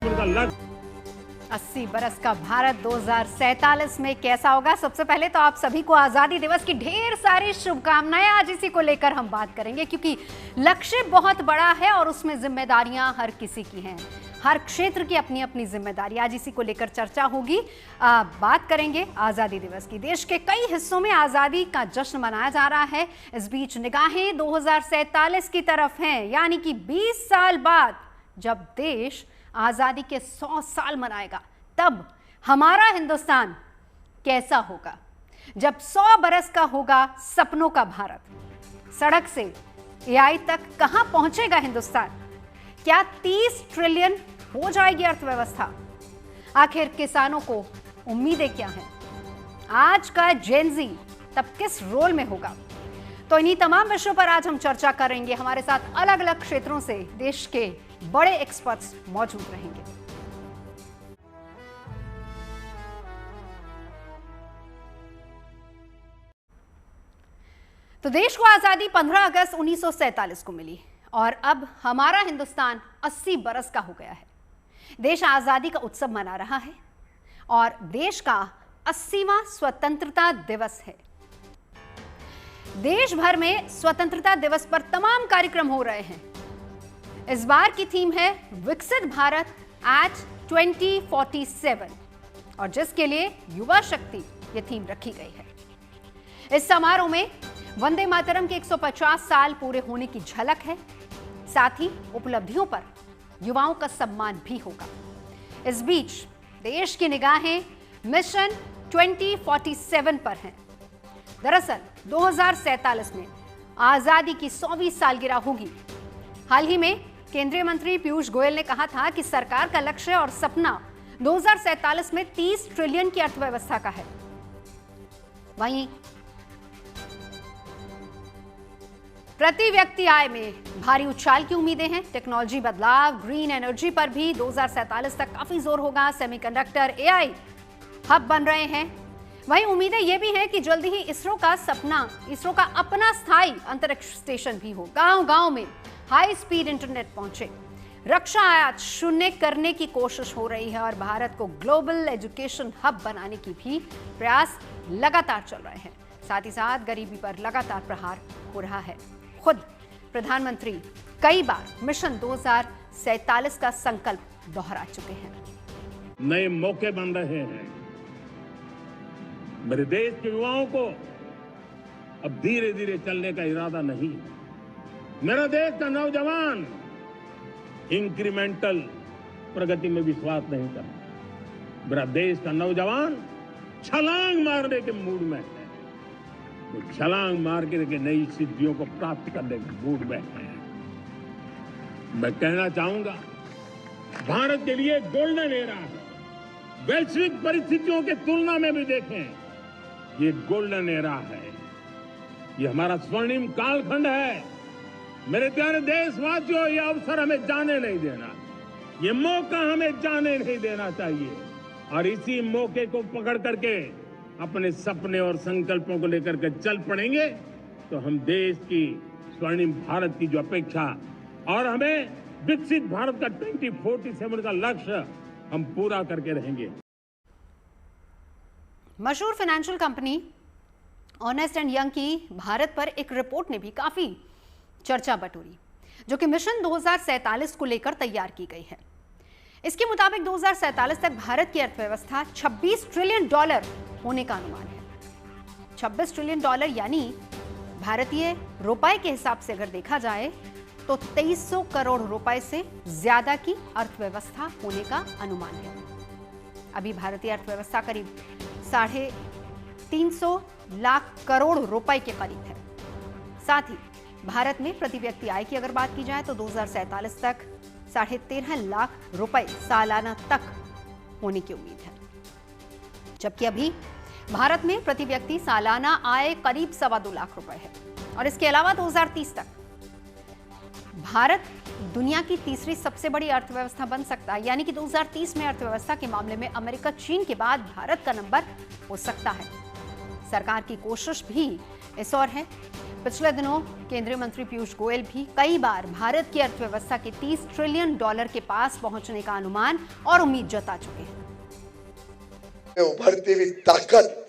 80 बरस का भारत 2047 में कैसा होगा। सबसे पहले तो आप सभी को आजादी दिवस की ढेर सारी शुभकामनाएं। आज इसी को लेकर हम बात करेंगे क्योंकि लक्ष्य बहुत बड़ा है और उसमें जिम्मेदारियां हर किसी की हैं। हर क्षेत्र की अपनी अपनी जिम्मेदारी। आज इसी को लेकर चर्चा होगी। बात करेंगे आजादी दिवस की। देश के कई हिस्सों में आजादी का जश्न मनाया जा रहा है। इस बीच निगाहें 2047 की तरफ हैं, यानी कि 20 साल बाद जब देश आजादी के 100 साल मनाएगा, तब हमारा हिंदुस्तान कैसा होगा। जब 100 बरस का होगा सपनों का भारत। सड़क से एआई तक कहां पहुंचेगा हिंदुस्तान। क्या 30 ट्रिलियन हो जाएगी अर्थव्यवस्था। आखिर किसानों को उम्मीदें क्या हैं। आज का जेनजी तब किस रोल में होगा। तो इन्हीं तमाम विषयों पर आज हम चर्चा करेंगे। हमारे साथ अलग अलग क्षेत्रों से देश के बड़े एक्सपर्ट्स मौजूद रहेंगे। तो देश को आजादी 15 अगस्त 1947 को मिली और अब हमारा हिंदुस्तान 80 बरस का हो गया है। देश आजादी का उत्सव मना रहा है और देश का 80वां स्वतंत्रता दिवस है। देश भर में स्वतंत्रता दिवस पर तमाम कार्यक्रम हो रहे हैं। इस बार की थीम है विकसित भारत एट 2047 और जिसके लिए युवा शक्ति ये थीम रखी गई है। इस समारोह में वंदे मातरम के 150 साल पूरे होने की झलक है। साथ ही उपलब्धियों पर युवाओं का सम्मान भी होगा। इस बीच देश की निगाहें मिशन 2047 पर हैं। दरअसल 2047 में आजादी की 100वीं सालगिरह होगी। हाल ही में केंद्रीय मंत्री पीयूष गोयल ने कहा था कि सरकार का लक्ष्य और सपना 2047 में 30 ट्रिलियन की अर्थव्यवस्था का है। वहीं प्रति व्यक्ति आय में भारी उछाल की उम्मीदें हैं। टेक्नोलॉजी बदलाव, ग्रीन एनर्जी पर भी 2047 तक काफी जोर होगा। सेमीकंडक्टर, एआई हब बन रहे हैं। वहीं उम्मीदें यह भी हैं कि जल्दी ही इसरो का अपना स्थायी अंतरिक्ष स्टेशन भी हो। गांव-गांव में हाई स्पीड इंटरनेट पहुंचे। रक्षा आयात शून्य करने की कोशिश हो रही है और भारत को ग्लोबल एजुकेशन हब बनाने की भी प्रयास लगातार चल रहे हैं। साथ ही साथ गरीबी पर लगातार प्रहार हो रहा है। खुद प्रधानमंत्री कई बार मिशन 2047 का संकल्प दोहरा चुके हैं। नए मौके बन रहे हैं। मेरे देश के युवाओं को अब धीरे धीरे चलने का इरादा नहीं। मेरा देश का नौजवान इंक्रीमेंटल प्रगति में विश्वास नहीं करता। मेरा देश का नौजवान छलांग मारने के मूड में है। वो छलांग मार के नई सिद्धियों को प्राप्त करने के मूड में है। मैं कहना चाहूंगा, भारत के लिए गोल्डन एरा है। वैश्विक परिस्थितियों के तुलना में भी देखें, ये गोल्डन एरा है। ये हमारा स्वर्णिम कालखंड है। मेरे प्यारे देशवासियों, ये अवसर हमें जाने नहीं देना। ये मौका हमें जाने नहीं देना चाहिए और इसी मौके को पकड़ करके अपने सपने और संकल्पों को लेकर के चल पड़ेंगे तो हम देश की स्वर्णिम भारत की जो अपेक्षा और हमें विकसित भारत का 2047 का लक्ष्य हम पूरा करके रहेंगे। मशहूर financial company Ernst and Young की भारत पर एक रिपोर्ट ने भी काफी चर्चा बटोरी, जो कि मिशन 2047 को लेकर तैयार की गई है। इसके मुताबिक 2047 तक भारत की अर्थव्यवस्था $26 ट्रिलियन होने का अनुमान है। $26 ट्रिलियन यानी भारतीय रुपए के हिसाब से अगर देखा जाए तो 2300 करोड़ रुपए से ज्यादा की अर्थव्यवस्था होने का अनुमान है। अभी भारतीय अर्थव्यवस्था करीब 350 लाख करोड़ रुपए के करीब है। साथ ही भारत में प्रति व्यक्ति आय की अगर बात की जाए तो 2047 तक 13.5 लाख रुपए सालाना तक होने की उम्मीद है, जबकि अभी भारत में प्रति व्यक्ति सालाना आय करीब 2.25 लाख रुपए है। और इसके अलावा 2030 तक भारत दुनिया की तीसरी सबसे बड़ी अर्थव्यवस्था बन सकता है, यानी कि 2030 में अर्थव्यवस्था के मामले में अमेरिका, चीन के बाद भारत का नंबर हो सकता है। सरकार की कोशिश भी इस ओर है। पिछले दिनों केंद्रीय मंत्री पीयूष गोयल भी कई बार भारत की अर्थव्यवस्था के $30 ट्रिलियन के पास पहुंचने का अनुमान और उम्मीद जता चुके हैं। उभरती हुई ताकत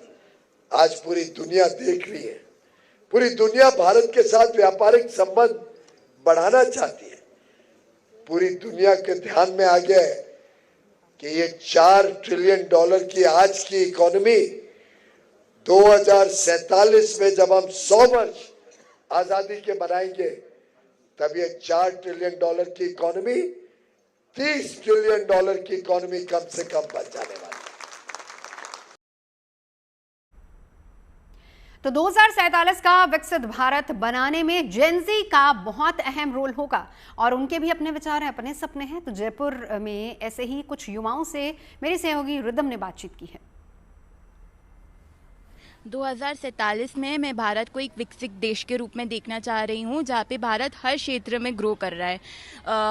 आज पूरी दुनिया देख रही है। पूरी दुनिया भारत के साथ व्यापारिक संबंध बढ़ाना चाहती है। पूरी दुनिया के ध्यान में आ गया है कि ये $4 ट्रिलियन की आज की इकोनॉमी 2047 में जब हम 100 वर्ष आजादी के बनाएंगे, तब ये $4 ट्रिलियन की इकोनॉमी $30 ट्रिलियन की इकोनॉमी कम से कम बन जाने वाली है। तो 2047 का विकसित भारत बनाने में जेनजी का बहुत अहम रोल होगा और उनके भी अपने विचार हैं, अपने सपने हैं। तो जयपुर में ऐसे ही कुछ युवाओं से मेरी सहयोगी रिदम ने बातचीत की है। 2047 में मैं भारत को एक विकसित देश के रूप में देखना चाह रही हूँ, जहाँ पे भारत हर क्षेत्र में ग्रो कर रहा है।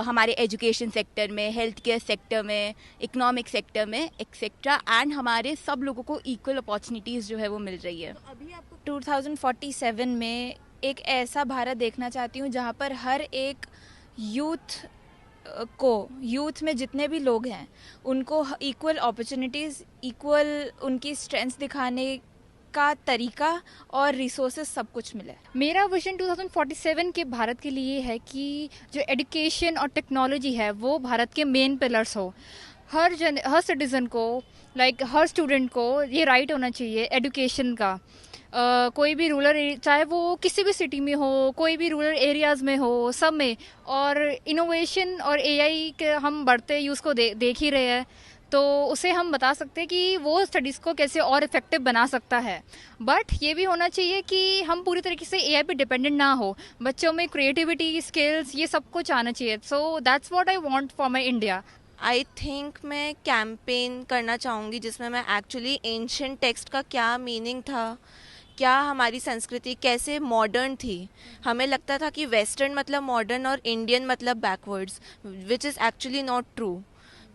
हमारे एजुकेशन सेक्टर में, हेल्थ केयर सेक्टर में, इकोनॉमिक सेक्टर में एक्सेट्रा, एंड हमारे सब लोगों को इक्वल अपॉर्चुनिटीज़ जो है वो मिल रही है। तो अभी आपको 2047 में एक ऐसा भारत देखना चाहती हूँ जहाँ पर हर एक यूथ में जितने भी लोग हैं उनको इक्वल अपॉर्चुनिटीज़, इक्वल उनकी स्ट्रेंथ्स दिखाने का तरीका और रिसोर्सेज सब कुछ मिले। मेरा विजन 2047 के भारत के लिए है कि जो एजुकेशन और टेक्नोलॉजी है वो भारत के मेन पिलर्स हो। हर सिटीज़न को, हर स्टूडेंट को ये राइट होना चाहिए एजुकेशन का। कोई भी रूरल, चाहे वो किसी भी सिटी में हो, कोई भी रूरल एरियाज़ में हो, सब में। और इनोवेशन और एआई के हम बढ़ते यूज़ को देख ही रहे हैं, तो उसे हम बता सकते हैं कि वो स्टडीज़ को कैसे और इफेक्टिव बना सकता है। बट ये भी होना चाहिए कि हम पूरी तरीके से एआई पे डिपेंडेंट ना हो। बच्चों में क्रिएटिविटी, स्किल्स, ये सब कुछ आना चाहिए। So that's what I want for my India. I think मैं कैंपेन करना चाहूँगी जिसमें मैं एक्चुअली एंशिएंट टेक्स्ट का क्या मीनिंग था, क्या हमारी संस्कृति कैसे मॉडर्न थी। हमें लगता था कि वेस्टर्न मतलब मॉडर्न और इंडियन मतलब backwards, which is actually not true.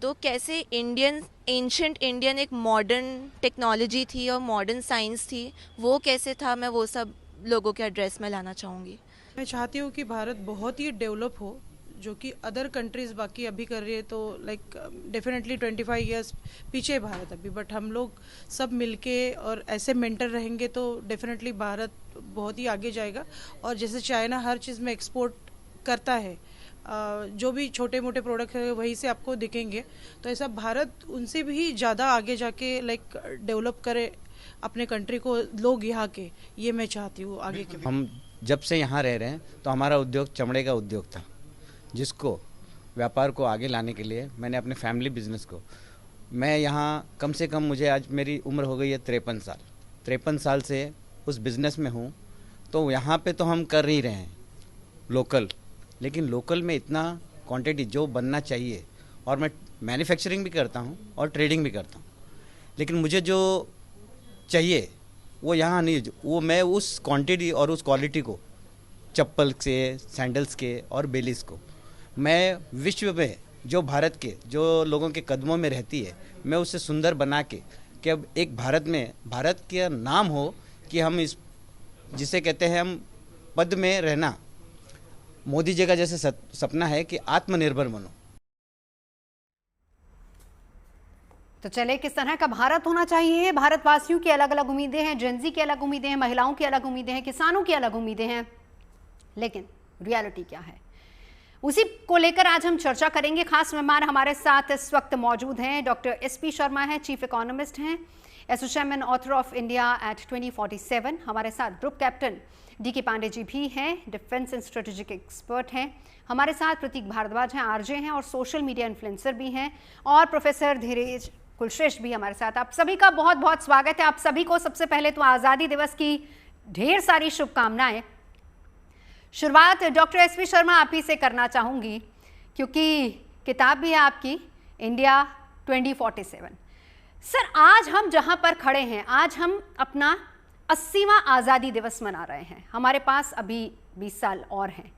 तो कैसे एंशिएंट इंडियन एक मॉडर्न टेक्नोलॉजी थी और मॉडर्न साइंस थी, वो कैसे था, मैं वो सब लोगों के एड्रेस में लाना चाहूँगी। मैं चाहती हूँ कि भारत बहुत ही डेवलप हो, जो कि अदर कंट्रीज़ बाकी अभी कर रही है। तो डेफिनेटली 25 ईयर्स पीछे भारत अभी, बट हम लोग सब मिलके और ऐसे मेंटर रहेंगे तो डेफिनेटली भारत बहुत ही आगे जाएगा। और जैसे चाइना हर चीज़ में एक्सपोर्ट करता है, जो भी छोटे मोटे प्रोडक्ट है वहीं से आपको दिखेंगे, तो ऐसा भारत उनसे भी ज़्यादा आगे जाके डेवलप करे अपने कंट्री को, लोग यहाँ के। ये मैं चाहती हूँ आगे के। हम जब से यहाँ रह रहे हैं तो हमारा उद्योग चमड़े का उद्योग था, जिसको व्यापार को आगे लाने के लिए मैंने अपने फैमिली बिजनेस को, मैं यहाँ कम से कम, मुझे आज मेरी उम्र हो गई है 53 साल। 53 साल से उस बिज़नेस में हूँ। तो यहाँ पे तो हम कर ही रहे हैं लोकल, लेकिन लोकल में इतना क्वांटिटी जो बनना चाहिए, और मैं मैन्युफैक्चरिंग भी करता हूँ और ट्रेडिंग भी करता हूँ, लेकिन मुझे जो चाहिए वो यहाँ नहीं, वो मैं उस क्वांटिटी और उस क्वालिटी को, चप्पल से, सैंडल्स के और बेलीज को, मैं विश्व में जो भारत के जो लोगों के कदमों में रहती है, मैं उसे सुंदर बना के कि अब एक भारत में भारत का नाम हो कि हम इस, जिसे कहते हैं हम पद में रहना, मोदी जी का जैसे सपना है कि आत्मनिर्भर बनो। तो चले, किस तरह का भारत होना चाहिए? भारतवासियों की अलग अलग उम्मीदें हैं, जेनजी की अलग उम्मीदें हैं, महिलाओं की अलग उम्मीदें हैं, किसानों की अलग उम्मीदें हैं, लेकिन रियलिटी क्या है, उसी को लेकर आज हम चर्चा करेंगे। खास मेहमान हमारे साथ इस वक्त मौजूद हैं। डॉक्टर SP शर्मा हैं, चीफ इकोनॉमिस्ट हैं, association author of India at 2047। हमारे साथ group captain DK Pandey ji भी हैं, डिफेंस एंड स्ट्रेटेजिक एक्सपर्ट हैं। हमारे साथ प्रतीक भारद्वाज हैं, RJ हैं और सोशल मीडिया इन्फ्लुएंसर भी हैं, और प्रोफेसर धीरेज कुलश्रेष्ठ भी हमारे साथ। आप सभी का बहुत बहुत स्वागत है। आप सभी को सबसे पहले तो आज़ादी दिवस की ढेर सारी शुभकामनाएं। शुरुआत डॉक्टर SP शर्मा आप ही से करना चाहूँगी, क्योंकि किताब भी है आपकी, इंडिया 2047। सर, आज हम जहाँ पर खड़े हैं, आज हम अपना 80वां आज़ादी दिवस मना रहे हैं। हमारे पास अभी 20 साल और हैं।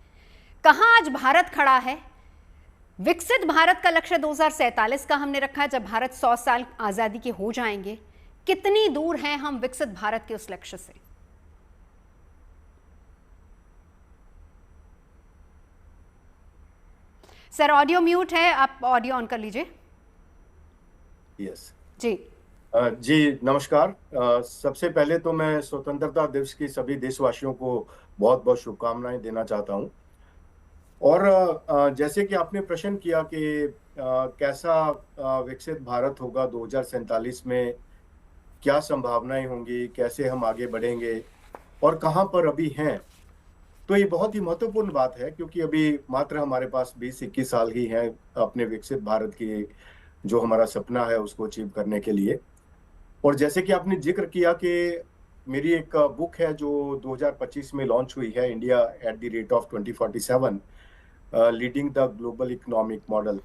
कहाँ आज भारत खड़ा है? विकसित भारत का लक्ष्य 2047 का हमने रखा है, जब भारत 100 साल आज़ादी के हो जाएंगे। कितनी दूर हैं हम विकसित भारत के उस लक्ष्य से? सर ऑडियो म्यूट है, आप ऑडियो ऑन कर लीजिए। यस जी जी, नमस्कार। सबसे पहले तो मैं स्वतंत्रता दिवस की सभी देशवासियों को बहुत बहुत शुभकामनाएं देना चाहता हूं। और जैसे कि आपने प्रश्न किया कि कैसा विकसित भारत होगा 2047 में, क्या संभावनाएं होंगी, कैसे हम आगे बढ़ेंगे और कहां पर अभी हैं, तो ये बहुत ही महत्वपूर्ण बात है, क्योंकि अभी मात्र हमारे पास 20-21 साल ही हैं अपने विकसित भारत की जो हमारा सपना है उसको अचीव करने के लिए। और जैसे कि आपने जिक्र किया कि मेरी एक बुक है जो 2025 में लॉन्च हुई है, India at the rate of 2047, leading the global economic model.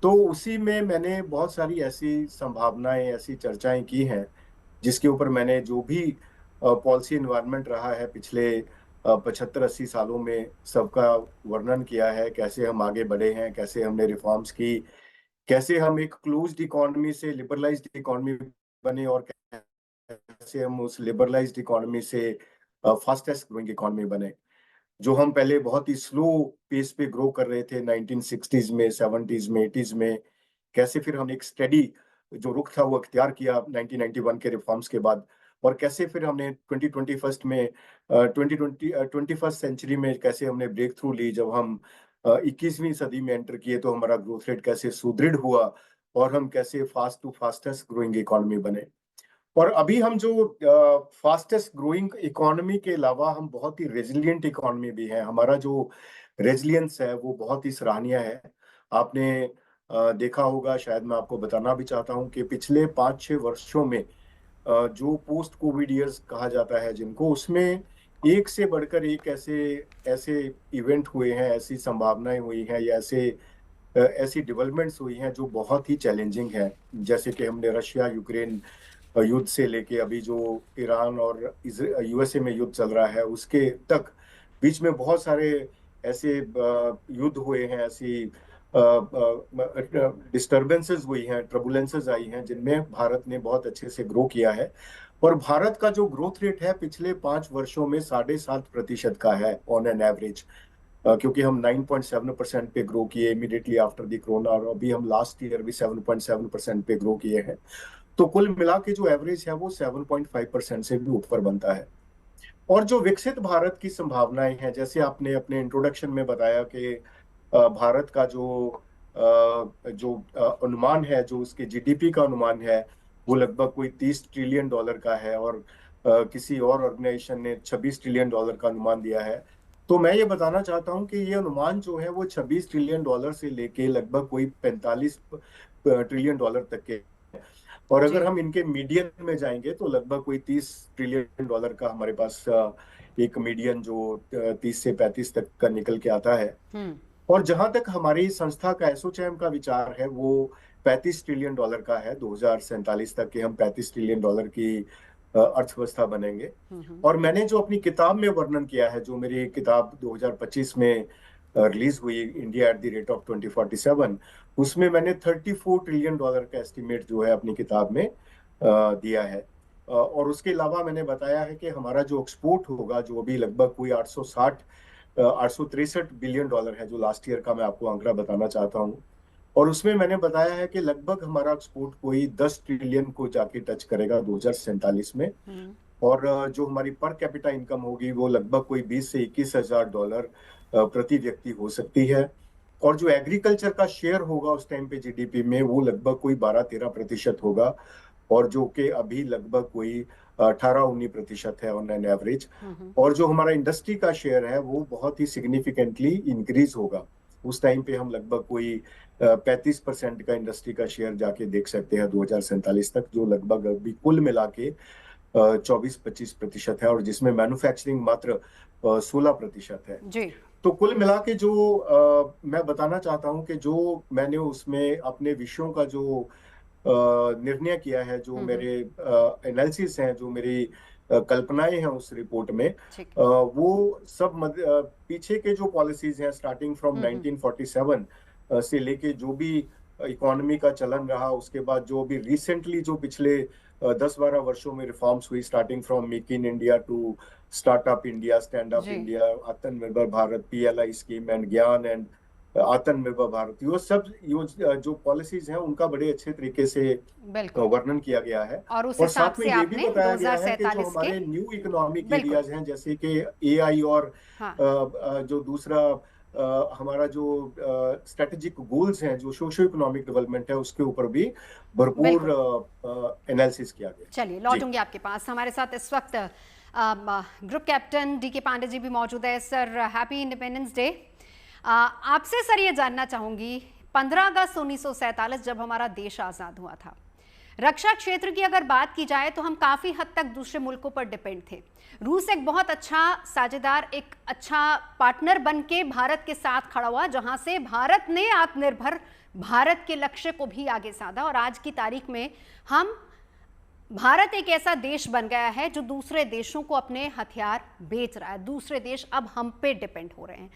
तो उसी में मैंने बहुत सारी ऐसी संभावनाएं, ऐसी चर्चाएं की हैं जिसके ऊपर मैंने जो भी पॉलिसी एनवायरनमेंट रहा है पिछले 75-80 सालों में, सबका वर्णन किया है। कैसे हम आगे बढ़े हैं, कैसे हमने रिफॉर्म्स की, कैसे हम एक क्लोज्ड इकोनॉमी से लिबरलाइज्ड इकोनॉमी बने और कैसे हम उस लिबरलाइज्ड इकोनॉमी से फास्टेस्ट ग्रोइंग इकोनॉमी बने। जो हम पहले बहुत ही स्लो पेस पे ग्रो कर रहे थे 1960s में, 70s में, 80s में, कैसे फिर हमने एक स्टेडी जो रुख था वो इख्तियार किया 1991 के रिफॉर्म्स के बाद, और कैसे फिर हमने 2021 में 21st सेंचुरी में कैसे हमने ब्रेक थ्रू ली। जब हम 21वीं सदी में एंटर किए तो हमारा ग्रोथ रेट कैसे सुदृढ़ हुआ और हम कैसे fast to fastest growing economy बने। और अभी हम जो फास्टेस्ट ग्रोइंग इकोनॉमी के अलावा हम बहुत ही रेजिलिएंट इकोनॉमी भी है। हमारा जो रेजिलियंस है वो बहुत ही सराहनीय है। आपने देखा होगा, शायद मैं आपको बताना भी चाहता हूं कि पिछले 5-6 वर्षों में जो पोस्ट कोविड ईयर्स कहा जाता है जिनको, उसमें एक से बढ़कर एक ऐसे इवेंट हुए हैं, ऐसी संभावनाएं हुई हैं या ऐसी डेवलपमेंट्स हुई हैं जो बहुत ही चैलेंजिंग है। जैसे कि हमने रशिया यूक्रेन युद्ध से लेके अभी जो ईरान और यूएसए में युद्ध चल रहा है उसके तक, बीच में बहुत सारे ऐसे युद्ध हुए हैं, ऐसी डिस्टर्बेंसेस हुई हैं, ट्रबुलेंसेस आई हैं, जिनमें भारत ने बहुत अच्छे से ग्रो किया है। और भारत का जो ग्रोथ रेट है पिछले 5 वर्षों में 7.5% का है ऑन एन एवरेज, क्योंकि हम 9.7% पे ग्रो किए इमीडिएटली आफ्टर द कोरोना, और अभी हम लास्ट ईयर भी 7.7% पे ग्रो किए हैं। तो कुल मिला के जो एवरेज है वो 7.5% से भी ऊपर बनता है। और जो विकसित भारत की संभावनाएं हैं, जैसे आपने अपने इंट्रोडक्शन में बताया कि भारत का जो अनुमान है, जो उसके जीडीपी का अनुमान है, वो लगभग कोई $30 ट्रिलियन का है, और किसी और ऑर्गेनाइजेशन ने $26 ट्रिलियन का अनुमान दिया है। तो मैं ये बताना चाहता हूं कि ये अनुमान जो है वो $26 ट्रिलियन से लेके लगभग कोई $45 ट्रिलियन तक के, और अगर हम इनके मीडियन में जाएंगे तो लगभग कोई $30 ट्रिलियन का हमारे पास एक मीडियन जो 30 से 35 तक का निकल के आता है। और जहां तक हमारी संस्था का एसोचैम का विचार है वो $35 ट्रिलियन का है। 2047 तक के हम $35 ट्रिलियन की अर्थव्यवस्था बनेंगे। और मैंने जो अपनी किताब में वर्णन किया है, जो मेरी किताब 2025 में रिलीज हुई, India at the rate of 2047, उसमें मैंने $34 ट्रिलियन का एस्टिमेट जो है अपनी किताब में दिया है। और उसके अलावा मैंने बताया है कि हमारा जो एक्सपोर्ट होगा, जो अभी लगभग कोई 863 बिलियन डॉलर है, जो लास्ट ईयर का मैं आपको आंकड़ा बताना चाहता हूँ। और उसमें मैंने बताया है कि लगभग हमारा एक्सपोर्ट कोई 10 ट्रिलियन को जाके टच करेगा 2047 में। और जो हमारी पर कैपिटा इनकम होगी वो लगभग कोई 20 से 21 हजार डॉलर प्रति व्यक्ति हो सकती है। और जो एग्रीकल्चर का शेयर होगा उस टाइम पे जीडीपी में, वो लगभग कोई 12-13% होगा, और जो कि अभी लगभग कोई 18-19% है ऑन एन एवरेज। और जो हमारा इंडस्ट्री का शेयर है वो बहुत ही सिग्निफिकेंटली इंक्रीज होगा। उस टाइम पे हम लगभग कोई 35% का इंडस्ट्री का शेयर जाके देख सकते हैं 2047 तक, जो लगभग अभी कुल मिला के 24-25% है, और जिसमें मैन्युफैक्चरिंग मात्र 16% है जी। तो कुल मिला के जो मैं बताना चाहता हूं कि जो मैंने उसमें अपने विषयों का जो निर्णय किया है, जो मेरे एनालिसिस हैं, जो मेरी कल्पनाएं हैं उस रिपोर्ट में, वो सब पीछे के जो पॉलिसीज हैं स्टार्टिंग फ्रॉम 1947 से लेके जो भी इकोनॉमी का चलन रहा, उसके बाद जो भी रिसेंटली जो पिछले 10-12 वर्षों में रिफॉर्म्स हुई, starting from make in India to startup India, stand up India, Atmanirbhar Bharat, PLI scheme and ज्ञान एंड आत्मनिर्भर भारत, वो सब जो पॉलिसीज हैं उनका बड़े अच्छे तरीके से वर्णन किया गया है। और साथ में ये भी बताया गया है कि जो हमारे न्यू इकोनॉमिक एरियाज हैं जैसे कि AI और जो दूसरा हमारा जो स्ट्रेटेजिक गोल्स हैं, जो सोशो इकोनॉमिक डेवलपमेंट है, उसके ऊपर भी भरपूर एनालिसिस किया गया। चलिए लौटूंगी आपके पास। हमारे साथ इस वक्त group captain DK Pandey ji भी मौजूद है। Sir, happy independence day. आपसे सर ये जानना चाहूंगी, 15 अगस्त 1947 जब हमारा देश आज़ाद हुआ था, रक्षा क्षेत्र की अगर बात की जाए तो हम काफ़ी हद तक दूसरे मुल्कों पर डिपेंड थे। रूस एक बहुत अच्छा साझेदार, एक अच्छा पार्टनर बन के भारत के साथ खड़ा हुआ, जहां से भारत ने आत्मनिर्भर भारत के लक्ष्य को भी आगे साधा। और आज की तारीख में भारत एक ऐसा देश बन गया है जो दूसरे देशों को अपने हथियार बेच रहा है। दूसरे देश अब हम पे डिपेंड हो रहे हैं।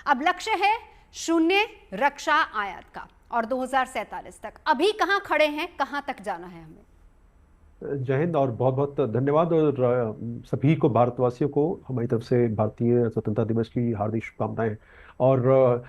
अब लक्ष्य है शून्य रक्षा आयात का और 2047 तक। अभी कहां खड़े हैं, कहां तक जाना है हमें? जय हिंद और बहुत बहुत धन्यवाद। और सभी को, भारतवासियों को हमारी तरफ से भारतीय स्वतंत्रता दिवस की हार्दिक शुभकामनाएं। और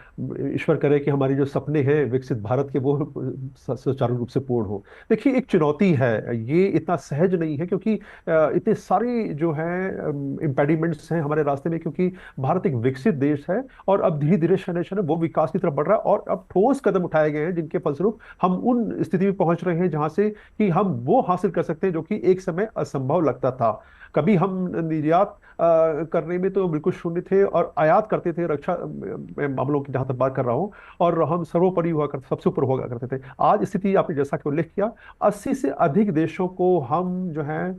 ईश्वर करे कि हमारे जो सपने हैं विकसित भारत के, वो सुचारू रूप से पूर्ण हो। देखिए, एक चुनौती है, ये इतना सहज नहीं है, क्योंकि इतने सारे जो हैं इम्पेडिमेंट्स हैं हमारे रास्ते में, क्योंकि भारत एक विकसित देश है और अब धीरे धीरे शहर वो विकास की तरफ बढ़ रहा है। और अब ठोस कदम उठाए गए हैं जिनके फलस्वरूप हम उन स्थिति में पहुंच रहे हैं जहां से कि हम वो हासिल कर सकते हैं जो कि एक समय असंभव लगता था। कभी हम निर्यात करने में तो बिल्कुल शून्य थे और आयात करते थे, रक्षा मामलों की जहां तक बात कर रहा हूं, और हम सर्वोपरि हुआ करते, सबसे ऊपर हुआ करते थे। आज स्थिति आपने जैसा कि उल्लेख किया, 80 से अधिक देशों को हम जो है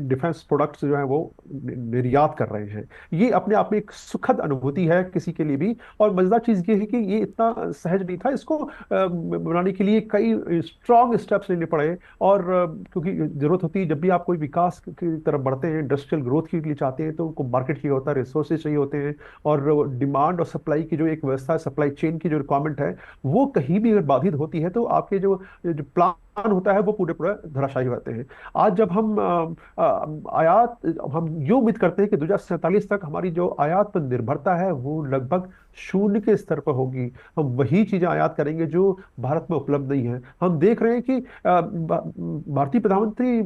डिफेंस प्रोडक्ट्स जो है वो निर्यात कर रहे हैं। ये अपने आप में एक सुखद अनुभूति है किसी के लिए भी। और मजेदार चीज ये है कि ये इतना सहज नहीं था। इसको बनाने के लिए कई स्ट्रॉन्ग स्टेप्स लेने पड़े। और क्योंकि जरूरत होती है, जब भी आप कोई विकास की तरफ बढ़ते हैं, इंडस्ट्रियल ग्रोथ के लिए चाहते हैं, तो उनको मार्केट चाहिए होता है, रिसोर्सेज चाहिए होते हैं, और डिमांड और सप्लाई की जो एक व्यवस्था है, सप्लाई चेन की जो रिक्वायरमेंट है, वो कहीं भी अगर बाधित होती है तो आपके जो प्लान होता है वो पूरे धराशायी होते हैं। आज जब हम हम ये उम्मीद करते हैं कि 2047 तक हमारी जो आयात पर निर्भरता है वो लगभग शून्य के स्तर पर होगी। हम वही चीजें आयात करेंगे जो भारत में उपलब्ध नहीं है। हम देख रहे हैं कि भारतीय प्रधानमंत्री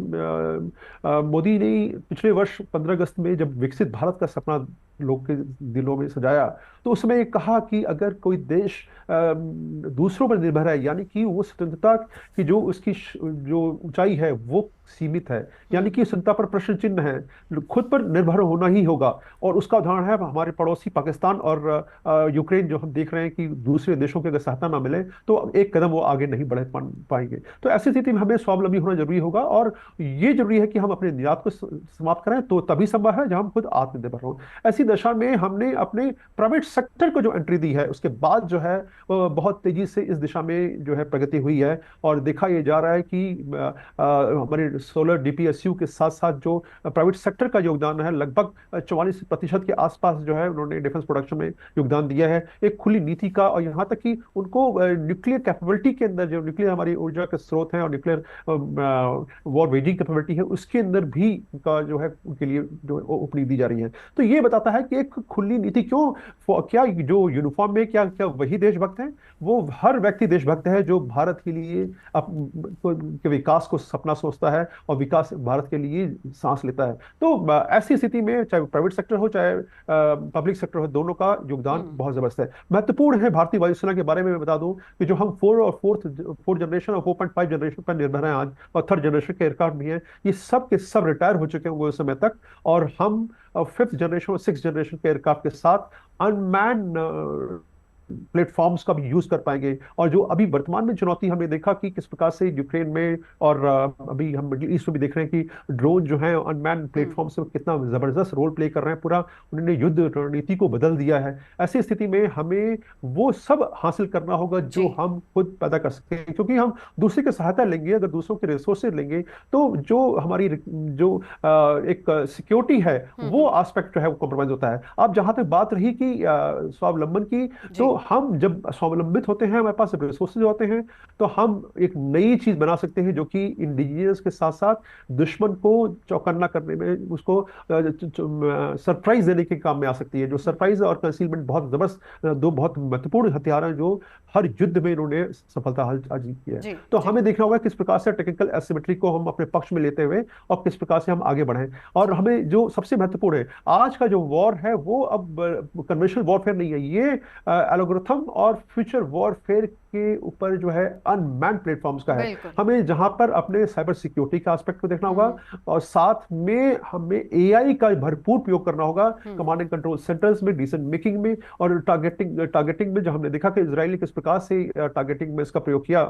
मोदी ने पिछले वर्ष 15 अगस्त में जब विकसित भारत का सपना लोग के दिलों में सजाया, तो उसमें कहा कि अगर कोई देश दूसरों पर निर्भर है, यानी कि वो स्वतंत्रता की जो उसकी जो ऊंचाई है वो सीमित है, यानी कि स्वतंत्रता पर प्रश्न चिन्ह है, खुद पर निर्भर होना ही होगा। और उसका उदाहरण है हमारे पड़ोसी पाकिस्तान और यूक्रेन, जो हम देख रहे हैं कि दूसरे देशों की अगर सहायता ना मिले तो एक कदम वो आगे नहीं बढ़ पाएंगे। तो ऐसी स्थिति में हमें स्वावलंबी होना जरूरी होगा, और ये जरूरी है कि हम अपने निर्यात को समाप्त करें, तो तभी संभव है जब हम खुद आत्मनिर्भर हों। ऐसी दशा में हमने अपने प्राइवेट सेक्टर को जो एंट्री दी है, उसके बाद जो है बहुत तेजी से इस दिशा में जो है प्रगति हुई है। और देखा यह जा रहा है कि हमारे सोलर DPSU के साथ साथ जो प्राइवेट सेक्टर का योगदान है, लगभग 44% के आसपास जो है उन्होंने डिफेंस प्रोडक्शन में योगदान दिया है। एक खुली नीति का, और यहाँ तक कि उनको न्यूक्लियर कैपेबिलिटी के अंदर, जो न्यूक्लियर हमारी ऊर्जा के स्रोत हैं और न्यूक्लियर वॉर वेजिंग कैपेबिलिटी है, उसके अंदर भी का जो है उनके लिए जो ओपनिंग दी जा रही है। तो ये बताता है कि एक खुली नीति क्या जो यूनिफॉर्म में क्या वही देशभक्त हैं? वो हर व्यक्ति देशभक्त है जो भारत के लिए के विकास को सपना सोचता है और विकास भारत के लिए सांस लेता है। तो ऐसी स्थिति में चाहे प्राइवेट सेक्टर हो चाहे पब्लिक सेक्टर हो, दोनों का योगदान बहुत जबरदस्त है, महत्वपूर्ण है। भारतीय वायुसेना के बारे में बता दूं कि जो हम 4 जनरेशन और 4.5 जनरेशन पर निर्भर हैं आज, और 3rd जनरेशन के एयरक्राफ्ट भी हैं, ये सब के सब रिटायर हो चुके होंगे उस समय तक, और हम 5th जनरेशन और 6th जनरेशन के एयरक्राफ्ट के साथ अनमैन प्लेटफॉर्म्स का भी यूज कर पाएंगे। और जो अभी वर्तमान में चुनौती हमने देखा कि किस प्रकार से यूक्रेन में और अभी हम मिडिल ईस्ट में भी देख रहे हैं कि ड्रोन जो है अनमैन प्लेटफॉर्म्स में कितना जबरदस्त रोल प्ले कर रहे हैं, पूरा उन्होंने युद्ध रणनीति को बदल दिया है। ऐसी स्थिति में हमें वो सब हासिल करना होगा जो हम खुद पैदा कर सकते हैं, क्योंकि हम दूसरे की सहायता लेंगे, अगर दूसरों के रिसोर्सेज लेंगे, तो जो हमारी जो एक सिक्योरिटी है वो एस्पेक्ट जो है वो कॉम्प्रोमाइज होता है। अब जहां तक बात रही कि स्वावलंबन की, तो हम जब स्वावलंबित होते हैं, हमारे पास रिसोर्सेज होते हैं, तो हम एक नई चीज बना सकते हैं जो कि इंडिजिनियस के साथ साथ दुश्मन को चौकन्ना करने में, उसको सरप्राइज देने के काम में आ सकती है। जो सरप्राइज और कंसीलमेंट बहुत जबरदस्त दो बहुत महत्वपूर्ण हथियार हैं जो हर युद्ध में इन्होंने सफलता हासिल की है। तो हमें देखना होगा किस प्रकार से टेक्निकल एसिमेट्री को हम अपने पक्ष में लेते हुए और किस प्रकार से हम आगे बढ़ें। और हमें जो सबसे महत्वपूर्ण है, आज का जो वॉर है वो अब कन्वेंशनल वॉरफेयर नहीं है, ये एल्गोरिथम और फ्यूचर वॉरफेयर के ऊपर जो है अनमैन्ड प्लेटफॉर्म्स का है। हमें जहां पर अपने साइबर सिक्योरिटी का एस्पेक्ट को देखना होगा और साथ में हमें एआई का भरपूर प्रयोग करना होगा कमांड एंड कंट्रोल सेंटर्स में, डिसीजन मेकिंग में और टारगेटिंग में। जो हमने देखा कि इजराइल किस प्रकार से टारगेटिंग में इसका प्रयोग किया,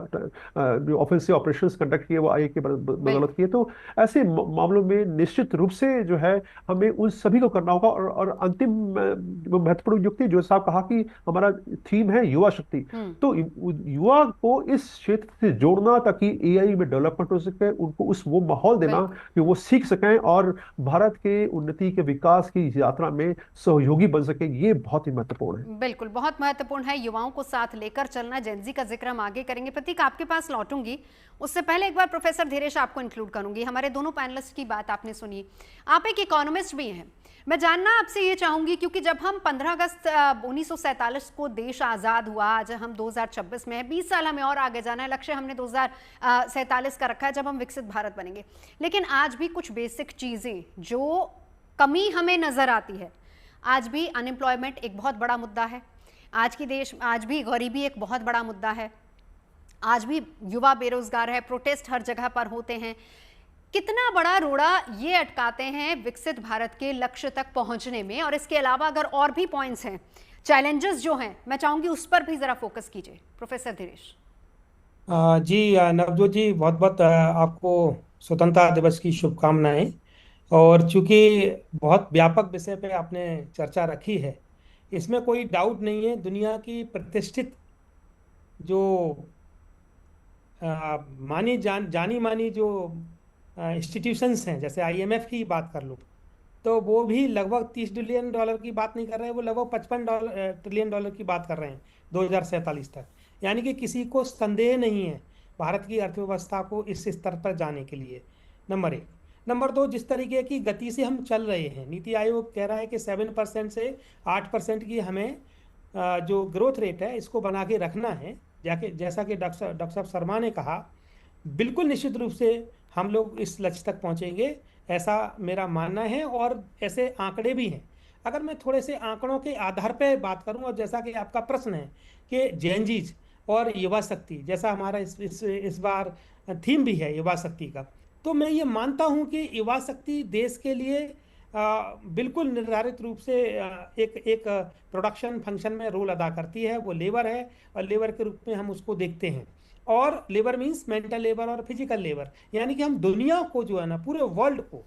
जो ऑफेंसिव ऑपरेशंस कंडक्ट किए वो आई के बदौलत किए। तो ऐसे मामलों में निश्चित रूप से जो है हमें उन सभी को करना होगा। और अंतिम महत्वपूर्ण युक्ति जो साहब कहा कि हमारा थीम है युवा शक्ति, तो युवा को इस क्षेत्र से जोड़ना ताकि एआई में डेवलपमेंट हो सके, उनको वो माहौल देना कि वो सीख सकें और भारत के उन्नति के विकास की यात्रा में सहयोगी बन सके, ये बहुत ही महत्वपूर्ण है। बिल्कुल, बहुत महत्वपूर्ण है युवाओं को साथ लेकर चलना। जेनजी का जिक्र हम आगे करेंगे। प्रतीक, आपके पास लौटूंगी, उससे पहले एक बार प्रोफेसर धीरेश आपको इंक्लूड करूंगी। हमारे दोनों पैनलिस्ट की बात आपने सुनी, आप एक इकोनॉमिस्ट भी हैं। मैं जानना आपसे ये चाहूंगी, क्योंकि जब हम 15 अगस्त 1947 को देश आज़ाद हुआ, आज हम 2026 में है, 20 साल हमें और आगे जाना है। लक्ष्य हमने 2047 का रखा है जब हम विकसित भारत बनेंगे। लेकिन आज भी कुछ बेसिक चीज़ें जो कमी हमें नज़र आती है। आज भी अनएम्प्लॉयमेंट एक बहुत बड़ा मुद्दा है, आज भी गरीबी एक बहुत बड़ा मुद्दा है, आज भी युवा बेरोजगार है, प्रोटेस्ट हर जगह पर होते हैं। कितना बड़ा रोड़ा ये अटकाते हैं विकसित भारत के लक्ष्य तक पहुंचने में? और इसके अलावा अगर और भी पॉइंट्स हैं, चैलेंजेस जो हैं, मैं चाहूंगी उस पर भी जरा फोकस कीजिए प्रोफेसर धीरेश। जी नवजोत जी, बहुत बहुत आपको स्वतंत्रता दिवस की शुभकामनाएं। और चूंकि बहुत व्यापक विषय पे आपने चर्चा रखी है, इसमें कोई डाउट नहीं है, दुनिया की प्रतिष्ठित जो जानी मानी जो इंस्टीट्यूशंस हैं, जैसे आईएमएफ की बात कर लूँ, तो वो भी लगभग $30 बिलियन की बात नहीं कर रहे हैं, वो लगभग $55 ट्रिलियन की बात कर रहे हैं 2047 तक। यानी कि किसी को संदेह नहीं है भारत की अर्थव्यवस्था को इस स्तर पर जाने के लिए। नंबर 1। नंबर 2, जिस तरीके की गति से हम चल रहे हैं, नीति आयोग कह रहा है कि 7% से 8% की हमें जो ग्रोथ रेट है इसको बना के रखना है। जैसा कि डॉक्टर साहब शर्मा ने कहा, बिल्कुल निश्चित रूप से हम लोग इस लक्ष्य तक पहुंचेंगे, ऐसा मेरा मानना है। और ऐसे आंकड़े भी हैं। अगर मैं थोड़े से आंकड़ों के आधार पर बात करूं, और जैसा कि आपका प्रश्न है कि जेनजीज और युवा शक्ति, जैसा हमारा इस बार थीम भी है युवा शक्ति का, तो मैं ये मानता हूं कि युवा शक्ति देश के लिए बिल्कुल निर्धारित रूप से एक प्रोडक्शन फंक्शन में रोल अदा करती है। वो लेबर है और लेबर के रूप में हम उसको देखते हैं। और लेबर मीन्स मेंटल लेबर और फिजिकल लेबर, यानी कि हम दुनिया को जो है ना, पूरे वर्ल्ड को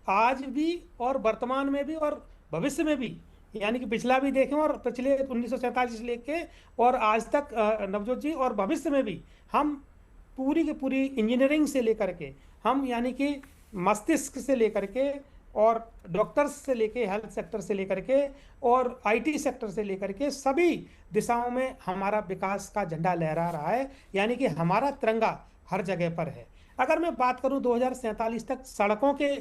आज भी और वर्तमान में भी और भविष्य में भी, यानी कि पिछला भी देखें और पिछले 1947 से लेके और आज तक नवजोत जी, और भविष्य में भी हम पूरी की पूरी इंजीनियरिंग से लेकर के, हम यानी कि मस्तिष्क से लेकर के और डॉक्टर्स से लेके, हेल्थ सेक्टर से लेकर के और आईटी सेक्टर से लेकर के सभी दिशाओं में हमारा विकास का झंडा लहरा रहा है। यानी कि हमारा तिरंगा हर जगह पर है। अगर मैं बात करूं 2047 तक सड़कों के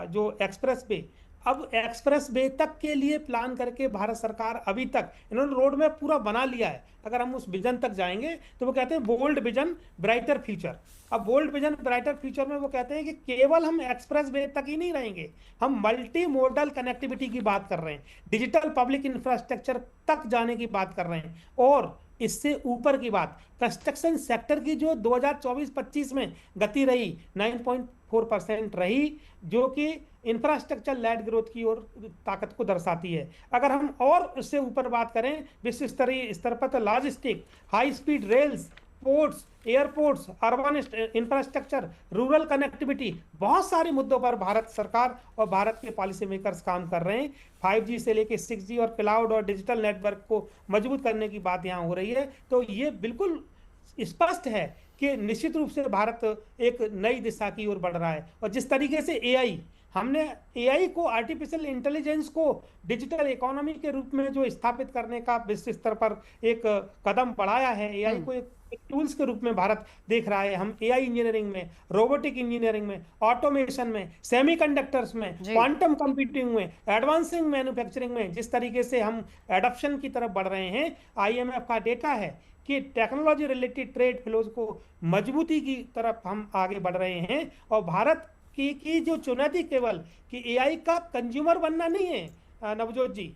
जो एक्सप्रेस वे, अब एक्सप्रेस वे तक के लिए प्लान करके भारत सरकार अभी तक इन्होंने रोड मैप पूरा बना लिया है। अगर हम उस विजन तक जाएंगे तो वो कहते हैं बोल्ड विजन ब्राइटर फ्यूचर। अब बोल्ड विजन ब्राइटर फ्यूचर में वो कहते हैं कि केवल हम एक्सप्रेस वे तक ही नहीं रहेंगे, हम मल्टी मोडल कनेक्टिविटी की बात कर रहे हैं, डिजिटल पब्लिक इंफ्रास्ट्रक्चर तक जाने की बात कर रहे हैं। और इससे ऊपर की बात, कंस्ट्रक्शन सेक्टर की जो 2024-25 में गति रही 9.4% रही, जो कि इंफ्रास्ट्रक्चर लेड ग्रोथ की ओर ताकत को दर्शाती है। अगर हम और उससे ऊपर बात करें विश्व स्तरीय स्तर पर, तो logistic, high speed rails, ports, airports, urban infrastructure, rural connectivity, बहुत सारे मुद्दों पर भारत सरकार और भारत के पॉलिसी मेकर्स काम कर रहे हैं। 5G से लेके 6G और क्लाउड और डिजिटल नेटवर्क को मजबूत करने की बात यहाँ हो रही है। तो ये बिल्कुल स्पष्ट है कि निश्चित रूप से भारत एक नई दिशा की ओर बढ़ रहा है। और जिस तरीके से AI हमने एआई को, आर्टिफिशियल इंटेलिजेंस को डिजिटल इकोनॉमी के रूप में जो स्थापित करने का विश्व स्तर पर एक कदम बढ़ाया है। एआई को एक टूल्स के रूप में भारत देख रहा है। हम एआई इंजीनियरिंग में, रोबोटिक इंजीनियरिंग में, ऑटोमेशन में, सेमीकंडक्टर्स में, क्वांटम कंप्यूटिंग में, एडवांसिंग मैन्युफैक्चरिंग में जिस तरीके से हम एडॉप्शन की तरफ बढ़ रहे हैं, आईएमएफ का डेटा है कि टेक्नोलॉजी रिलेटेड ट्रेड फ्लोज को मजबूती की तरफ हम आगे बढ़ रहे हैं। और भारत की जो चुनौती केवल कि एआई का कंज्यूमर बनना नहीं है Navjot ji,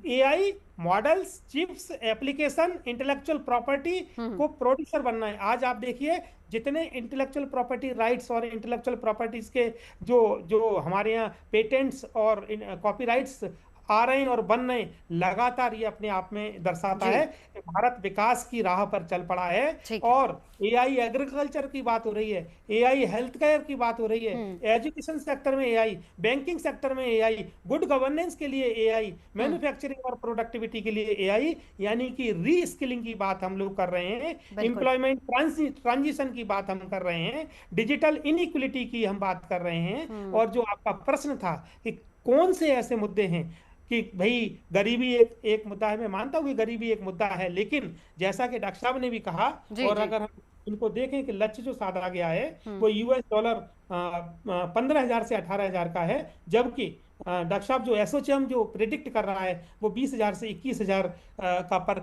AI models, chips, application, intellectual property को प्रोड्यूसर बनना है। आज आप देखिए जितने इंटेलेक्चुअल प्रॉपर्टी राइट्स और इंटेलेक्चुअल प्रॉपर्टीज के जो हमारे यहाँ पेटेंट्स और कॉपीराइट्स आ रहे हैं और बन रहे हैं, लगातार ये अपने आप में दर्शाता है कि भारत विकास की राह पर चल पड़ा है। और एआई एग्रीकल्चर की बात हो रही है, एआई हेल्थ केयर की बात हो रही है, एजुकेशन सेक्टर में एआई, बैंकिंग सेक्टर में एआई, गुड गवर्नेंस के लिए एआई, मैन्युफैक्चरिंग और प्रोडक्टिविटी के लिए एआई, यानी कि री स्किलिंग की बात हम लोग कर रहे हैं, एम्प्लॉयमेंट ट्रांजिशन की बात हम कर रहे हैं, डिजिटल इनइक्वलिटी की हम बात कर रहे हैं। और जो आपका प्रश्न था कि कौन से ऐसे मुद्दे हैं कि भाई गरीबी एक मुद्दा है, मैं मानता हूँ कि गरीबी एक मुद्दा है, लेकिन जैसा कि डॉक्टर साहब ने भी कहा, और अगर हम इनको देखें कि लक्ष्य जो साधा गया है वो $US 15,000 से 18,000 का है, जबकि डॉक्टर साहब जो एसोचैम जो प्रिडिक्ट कर रहा है वो 20,000 से 21,000 का पर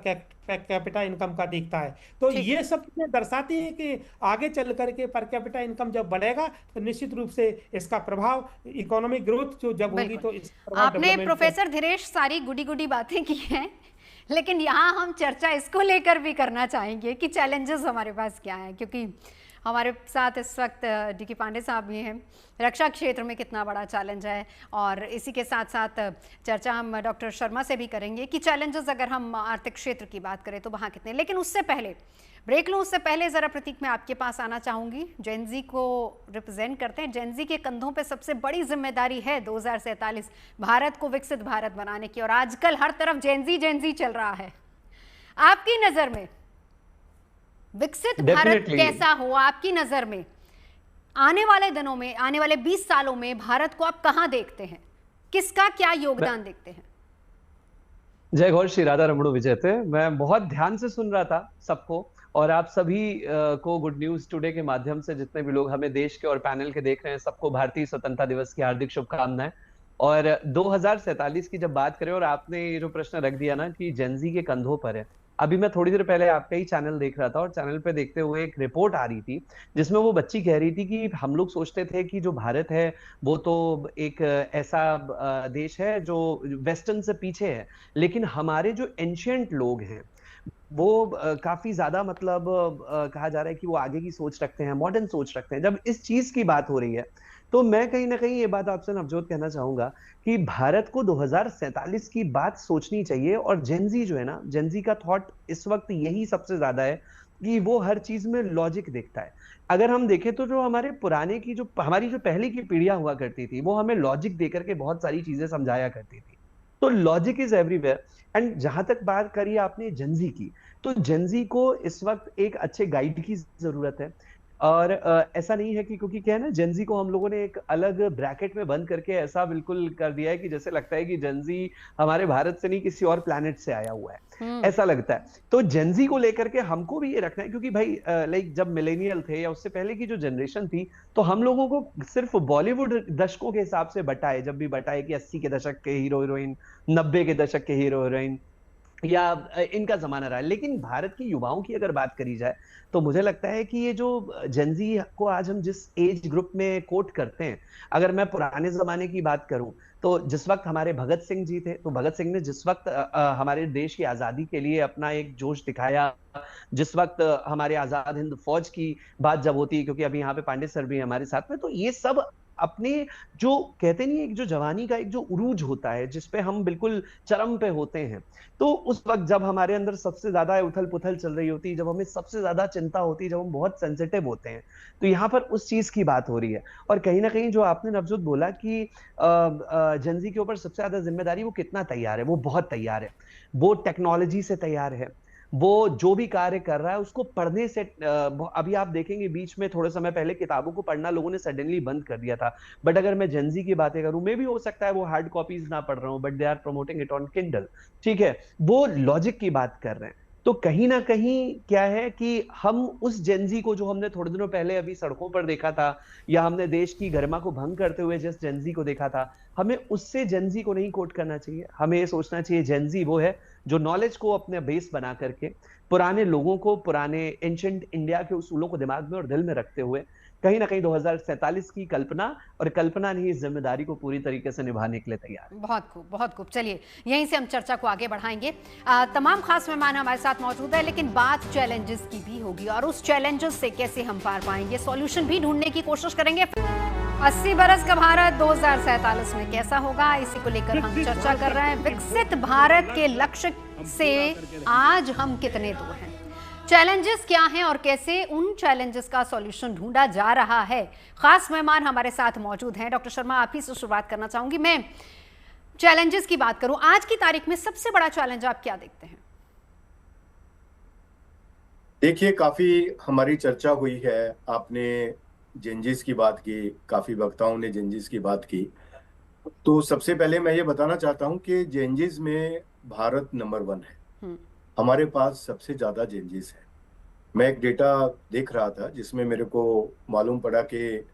कैपिटा इनकम का देखता है। तो ये सब चीजें दर्शाती हैं कि आगे चल करके पर कैपिटा इनकम जब बढ़ेगा तो निश्चित रूप से इसका प्रभाव इकोनॉमिक ग्रोथ जो जब होगी तो आपने प्रोफेसर धीरेश सारी गुडी गुडी बातें की हैं, लेकिन यहाँ हम चर्चा इसको लेकर भी करना चाहेंगे कि चैलेंजेस हमारे पास क्या हैं, क्योंकि हमारे साथ इस वक्त डीके पांडे साहब भी हैं। रक्षा क्षेत्र में कितना बड़ा चैलेंज है, और इसी के साथ साथ चर्चा हम डॉक्टर शर्मा से भी करेंगे कि चैलेंजेस अगर हम आर्थिक क्षेत्र की बात करें तो वहाँ कितने। लेकिन उससे पहले ब्रेक लूँ, उससे पहले ज़रा प्रतीक मैं आपके पास आना चाहूँगी। जेनजी को रिप्रेजेंट करते हैं, जेनजी के कंधों पे सबसे बड़ी जिम्मेदारी है 2047 भारत को विकसित भारत बनाने की, और आजकल हर तरफ जेनजी चल रहा है। आपकी नज़र में विकसित भारत कैसा हो? आपकी नजर में आने वाले दिनों में, आने वाले 20 सालों में भारत को आप कहां देखते हैं? किसका क्या योगदान देखते हैं? जय घोष, श्री राधा रमणु विजयते। मैं बहुत ध्यान से सुन रहा था सबको, और आप सभी को गुड न्यूज टुडे के माध्यम से जितने भी लोग हमें देश के और पैनल के देख रहे हैं, सबको भारतीय स्वतंत्रता दिवस की हार्दिक शुभकामनाएं। और 2047 की जब बात करें, और आपने ये जो प्रश्न रख दिया ना कि जेनजी के कंधों पर है, अभी मैं थोड़ी देर पहले आपका ही चैनल देख रहा था, और चैनल पे देखते हुए एक रिपोर्ट आ रही थी जिसमें वो बच्ची कह रही थी कि हम लोग सोचते थे कि जो भारत है वो तो एक ऐसा देश है जो वेस्टर्न से पीछे है, लेकिन हमारे जो एंशिएंट लोग हैं वो काफी ज्यादा मतलब कहा जा रहा है कि वो आगे की सोच रखते हैं, मॉडर्न सोच रखते हैं। जब इस चीज की बात हो रही है तो मैं कहीं ना कहीं ये बात आपसे नवजोत कहना चाहूंगा कि भारत को 2047 की बात सोचनी चाहिए। और जेनजी जो है ना, जेनजी का थॉट इस वक्त यही सबसे ज्यादा है कि वो हर चीज में लॉजिक देखता है। अगर हम देखें तो जो हमारे पुराने की जो हमारी जो पहले की पीढ़ियां हुआ करती थी वो हमें लॉजिक देकर के बहुत सारी चीजें समझाया करती थी। तो लॉजिक इज एवरीवेयर। एंड जहां तक बात करी आपने जेनजी की, तो जेनजी को इस वक्त एक अच्छे गाइड की जरूरत है। और ऐसा नहीं है कि क्योंकि क्या है ना, जेनजी को हम लोगों ने एक अलग ब्रैकेट में बंद करके ऐसा बिल्कुल कर दिया है कि जैसे लगता है कि जेनजी हमारे भारत से नहीं किसी और प्लैनेट से आया हुआ है, ऐसा लगता है। तो जेनजी को लेकर के हमको भी ये रखना है, क्योंकि भाई लाइक जब मिलेनियल थे या उससे पहले की जो जनरेशन थी, तो हम लोगों को सिर्फ बॉलीवुड दशकों के हिसाब से बटाए, जब भी बटाए कि 80 के दशक के हीरो हीरोइन, 90 के दशक के हीरो हीरोइन, या इनका जमाना रहा है। लेकिन भारत की युवाओं की अगर बात करी जाए तो मुझे लगता है कि ये जो जेनजी को आज हम जिस एज ग्रुप में कोट करते हैं, अगर मैं पुराने जमाने की बात करूं तो जिस वक्त हमारे भगत सिंह जी थे, तो भगत सिंह ने जिस वक्त हमारे देश की आजादी के लिए अपना एक जोश दिखाया, जिस वक्त हमारे आजाद हिंद फौज की बात जब होती है, क्योंकि अभी यहाँ पे पांडे सर भी हमारे साथ में, तो ये सब अपने जो कहते नहीं, एक जो जवानी का एक जो उरूज होता है जिसपे हम बिल्कुल चरम पे होते हैं, तो उस वक्त जब हमारे अंदर सबसे ज्यादा उथल पुथल चल रही होती है, जब हमें सबसे ज्यादा चिंता होती है, जब हम बहुत सेंसिटिव होते हैं, तो यहाँ पर उस चीज की बात हो रही है। और कहीं ना कहीं जो आपने नवजोत बोला कि जेनजी के ऊपर सबसे ज्यादा जिम्मेदारी, वो कितना तैयार है, वो बहुत तैयार है, वो टेक्नोलॉजी से तैयार है, वो जो भी कार्य कर रहा है उसको पढ़ने से अभी आप देखेंगे बीच में थोड़े समय पहले किताबों को पढ़ना लोगों ने सडनली बंद कर दिया था, बट अगर मैं जेनजी की बातें करूं, मे भी हो सकता है वो हार्ड कॉपीज ना पढ़ रहा हूं, but they are promoting it on Kindle, ठीक है, वो लॉजिक की बात कर रहे हैं। तो कहीं ना कहीं क्या है कि हम उस जेनजी को जो हमने थोड़े दिनों पहले अभी सड़कों पर देखा था, या हमने देश की गरिमा को भंग करते हुए जिस जेनजी को देखा था, हमें उससे जेनजी को नहीं कोट करना चाहिए। हमें ये सोचना चाहिए जेनजी वो है जो नॉलेज को अपने बेस बना करके पुराने लोगों को, पुराने एंशिएंट इंडिया के उसूलों को दिमाग में और दिल में रखते हुए कहीं ना कहीं 2047 की कल्पना, और कल्पना नहीं, इस जिम्मेदारी को पूरी तरीके से निभाने के लिए तैयार है। बहुत खूब, बहुत खूब। चलिए यहीं से हम चर्चा को आगे बढ़ाएंगे। तमाम खास मेहमान हमारे साथ मौजूद है, लेकिन बात चैलेंजेस की भी होगी और उस चैलेंजेस से कैसे हम पार पाएंगे, सॉल्यूशन भी ढूंढने की कोशिश करेंगे। 80 बरस का भारत 2047 में कैसा होगा, इसी को लेकर हम चर्चा कर रहे हैं। विकसित भारत के लक्ष्य से आज हम कितने दूर हैं, चैलेंजेस क्या हैं और कैसे उन चैलेंजेस का सॉल्यूशन ढूंढा जा रहा है। खास मेहमान हमारे साथ मौजूद हैं। डॉक्टर शर्मा, आप ही से शुरुआत करना चाहूंगी। मैं चैलेंजेस की बात करूं, आज की तारीख में सबसे बड़ा चैलेंज आप क्या देखते हैं? देखिए, काफी हमारी चर्चा हुई है, आपने जेनजीज की बात की, काफी वक्ताओं ने जेनजीज की बात की। तो सबसे पहले मैं ये बताना चाहता हूं कि जेनजीज में भारत नंबर 1 है। हमारे पास सबसे ज्यादा जेनजीज है। मैं एक डेटा देख रहा था जिसमें मेरे को मालूम पड़ा कि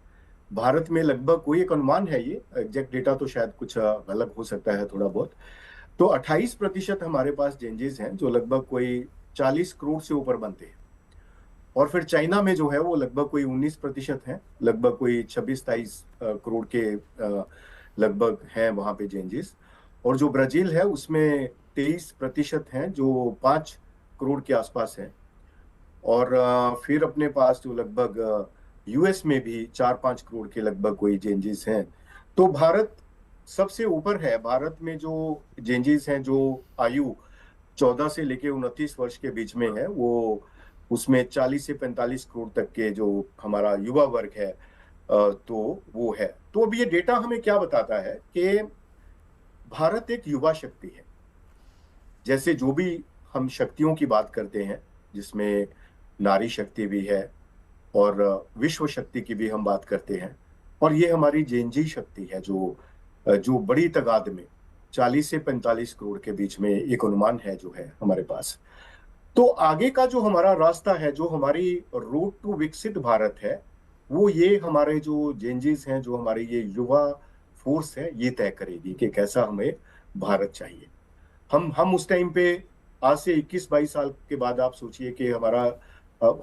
भारत में लगभग, कोई एक अनुमान है, ये एग्जैक्ट डेटा तो शायद कुछ गलत हो सकता है थोड़ा बहुत, तो 28% हमारे पास जेनजीज हैं, जो लगभग कोई 40 करोड़ से ऊपर बनते हैं। और फिर चाइना में जो है वो लगभग कोई 19% है, लगभग कोई 26-23 करोड़ के लगभग हैं वहां पे जेनजीज। और जो ब्राजील है उसमें 23% हैं, जो 5 करोड़ के आसपास है। और फिर अपने पास जो लगभग यूएस में भी 4-5 करोड़ के लगभग कोई जेनजीज हैं। तो भारत सबसे ऊपर है। भारत में जो जेनजीज हैं जो आयु 14 से लेके 29 वर्ष के बीच में है, वो उसमें 40 से 45 करोड़ तक के जो हमारा युवा वर्ग है तो वो है। तो अब ये डेटा हमें क्या बताता है कि भारत एक युवा शक्ति है। जैसे जो भी हम शक्तियों की बात करते हैं, जिसमें नारी शक्ति भी है और विश्व शक्ति की भी हम बात करते हैं, और ये हमारी जेनजी शक्ति है जो बड़ी तादाद में 40 से 45 करोड़ के बीच में एक अनुमान है जो है हमारे पास। तो आगे का जो हमारा रास्ता है, जो हमारी रोड टू विकसित भारत है, वो ये हमारे जो जेनजीज हैं, जो हमारी ये युवा फोर्स है, ये तय करेगी कि कैसा हमें भारत चाहिए। हम उस टाइम पे, आज से 21-22 साल के बाद आप सोचिए कि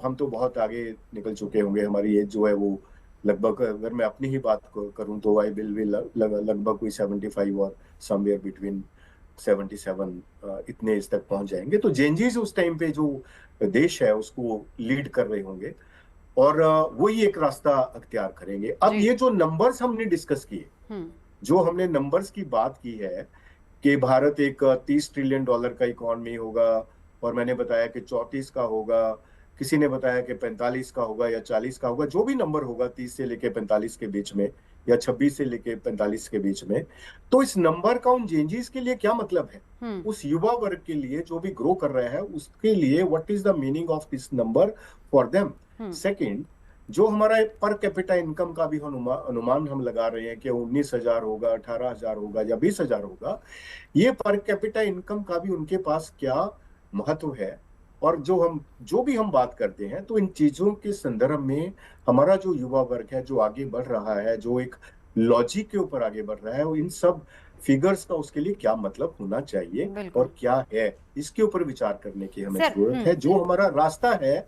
हम तो बहुत आगे निकल चुके होंगे। हमारी एज जो है वो लगभग, अगर मैं अपनी ही बात करूं तो आई विल लगभग कोई 75 और समवेयर बिटवीन 77 इतने इस तक पहुंच जाएंगे। तो जेनजीज उस टाइम पे जो देश है उसको लीड कर रहे होंगे और वही एक रास्ता अख्तियार करेंगे। अब ये जो नंबर्स हमने डिस्कस किए, जो हमने नंबर्स की बात की है कि भारत एक $30 ट्रिलियन का इकोनॉमी होगा, और मैंने बताया कि 34 का होगा, किसी ने बताया कि 45 का होगा या 40 का होगा, जो भी नंबर होगा 30 से लेके 45 के बीच में या 26 से लेके 45 के बीच में। तो इस नंबर का उन जेनजीज के लिए क्या मतलब है, उस युवा वर्ग के लिए जो भी ग्रो कर रहा है उसके लिए what is the meaning of this number for them. Second, जो हमारा पर कैपिटा इनकम का भी अनुमान हम लगा रहे हैं कि 19,000 होगा, 18,000 होगा या 20,000 होगा, ये पर कैपिटा इनकम का भी उनके पास क्या महत्व है। और जो भी हम बात करते हैं, तो इन चीजों के संदर्भ में हमारा जो युवा वर्ग है जो आगे बढ़ रहा है, जो एक लॉजिक के ऊपर आगे बढ़ रहा है, इन सब फिगर्स का उसके लिए क्या मतलब होना चाहिए और क्या है, इसके ऊपर विचार करने की हमें जरूरत है। जो हमारा रास्ता है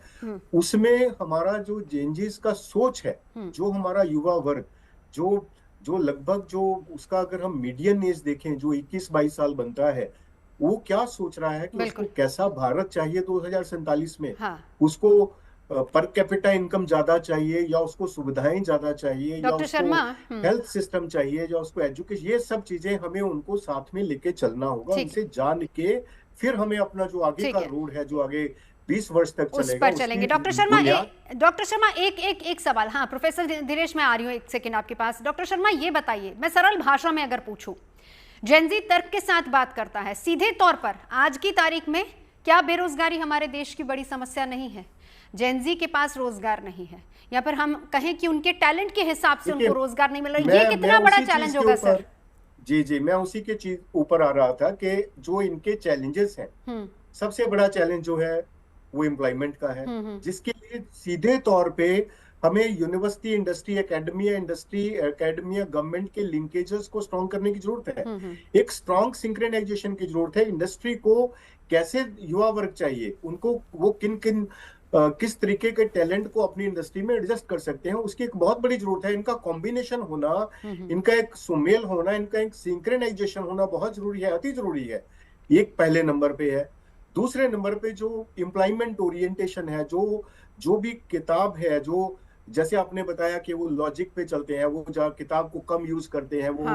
उसमें हमारा जो जेनजीज का सोच है, जो हमारा युवा वर्ग जो लगभग जो उसका अगर हम मीडियन एज देखें जो 21-22 साल बनता है, वो क्या सोच रहा है कि उसको कैसा भारत चाहिए 2047 में। उसको पर कैपिटा इनकम ज्यादा चाहिए या उसको सुविधाएं ज्यादा चाहिए या उसको हेल्थ सिस्टम चाहिए या उसको एजुकेशन, ये सब चीजें हमें उनको साथ में लेके चलना होगा। उनसे जान के फिर हमें अपना जो आगे का रोड है, जो आगे 20 वर्ष तक चलेगा, उस पर चलेंगे। डॉक्टर शर्मा एक सवाल। हाँ प्रोफेसर धीरेश, मैं आ रही हूँ एक सेकंड आपके पास। डॉक्टर शर्मा ये बताइए, मैं सरल भाषा में अगर पूछूं, जेनजी तर्क के साथ बात करता है, सीधे तौर पर आज की तारीख में क्या बेरोजगारी हमारे देश की बड़ी समस्या नहीं है? जेनजी के पास रोजगार नहीं है, या फिर हम कहें कि उनके टैलेंट के हिसाब से उनको रोजगार नहीं मिल रहा, ये कितना बड़ा चैलेंज होगा सर? जी, मैं उसी के चीज ऊपर आ रहा था कि जो इनके चैलेंजेस हैं, सबसे बड़ा चैलेंज जो है वो एम्प्लॉयमेंट का है, जिसके लिए सीधे तौर पे हमें यूनिवर्सिटी इंडस्ट्री, एकेडमिया गवर्नमेंट के लिंकेजेस को स्ट्रॉन्ग करने की जरूरत है। एक स्ट्रॉन्ग सिंक्रोनाइजेशन की जरूरत है। इंडस्ट्री को कैसे युवा वर्ग चाहिए, उनको वो किस तरीके के टैलेंट को अपनी इंडस्ट्री में एडजस्ट कर सकते हैं, उसकी एक बहुत बड़ी जरूरत है। इनका कॉम्बिनेशन होना, इनका एक सुमेल होना, इनका एक सिंक्रोनाइजेशन होना बहुत जरूरी है, अति जरूरी है। ये पहले नंबर पे है। दूसरे नंबर पे जो एम्प्लॉयमेंट ओरिएंटेशन है, जो भी किताब है, जो जैसे आपने बताया कि वो लॉजिक पे चलते हैं, वो किताब को कम यूज करते हैं, वो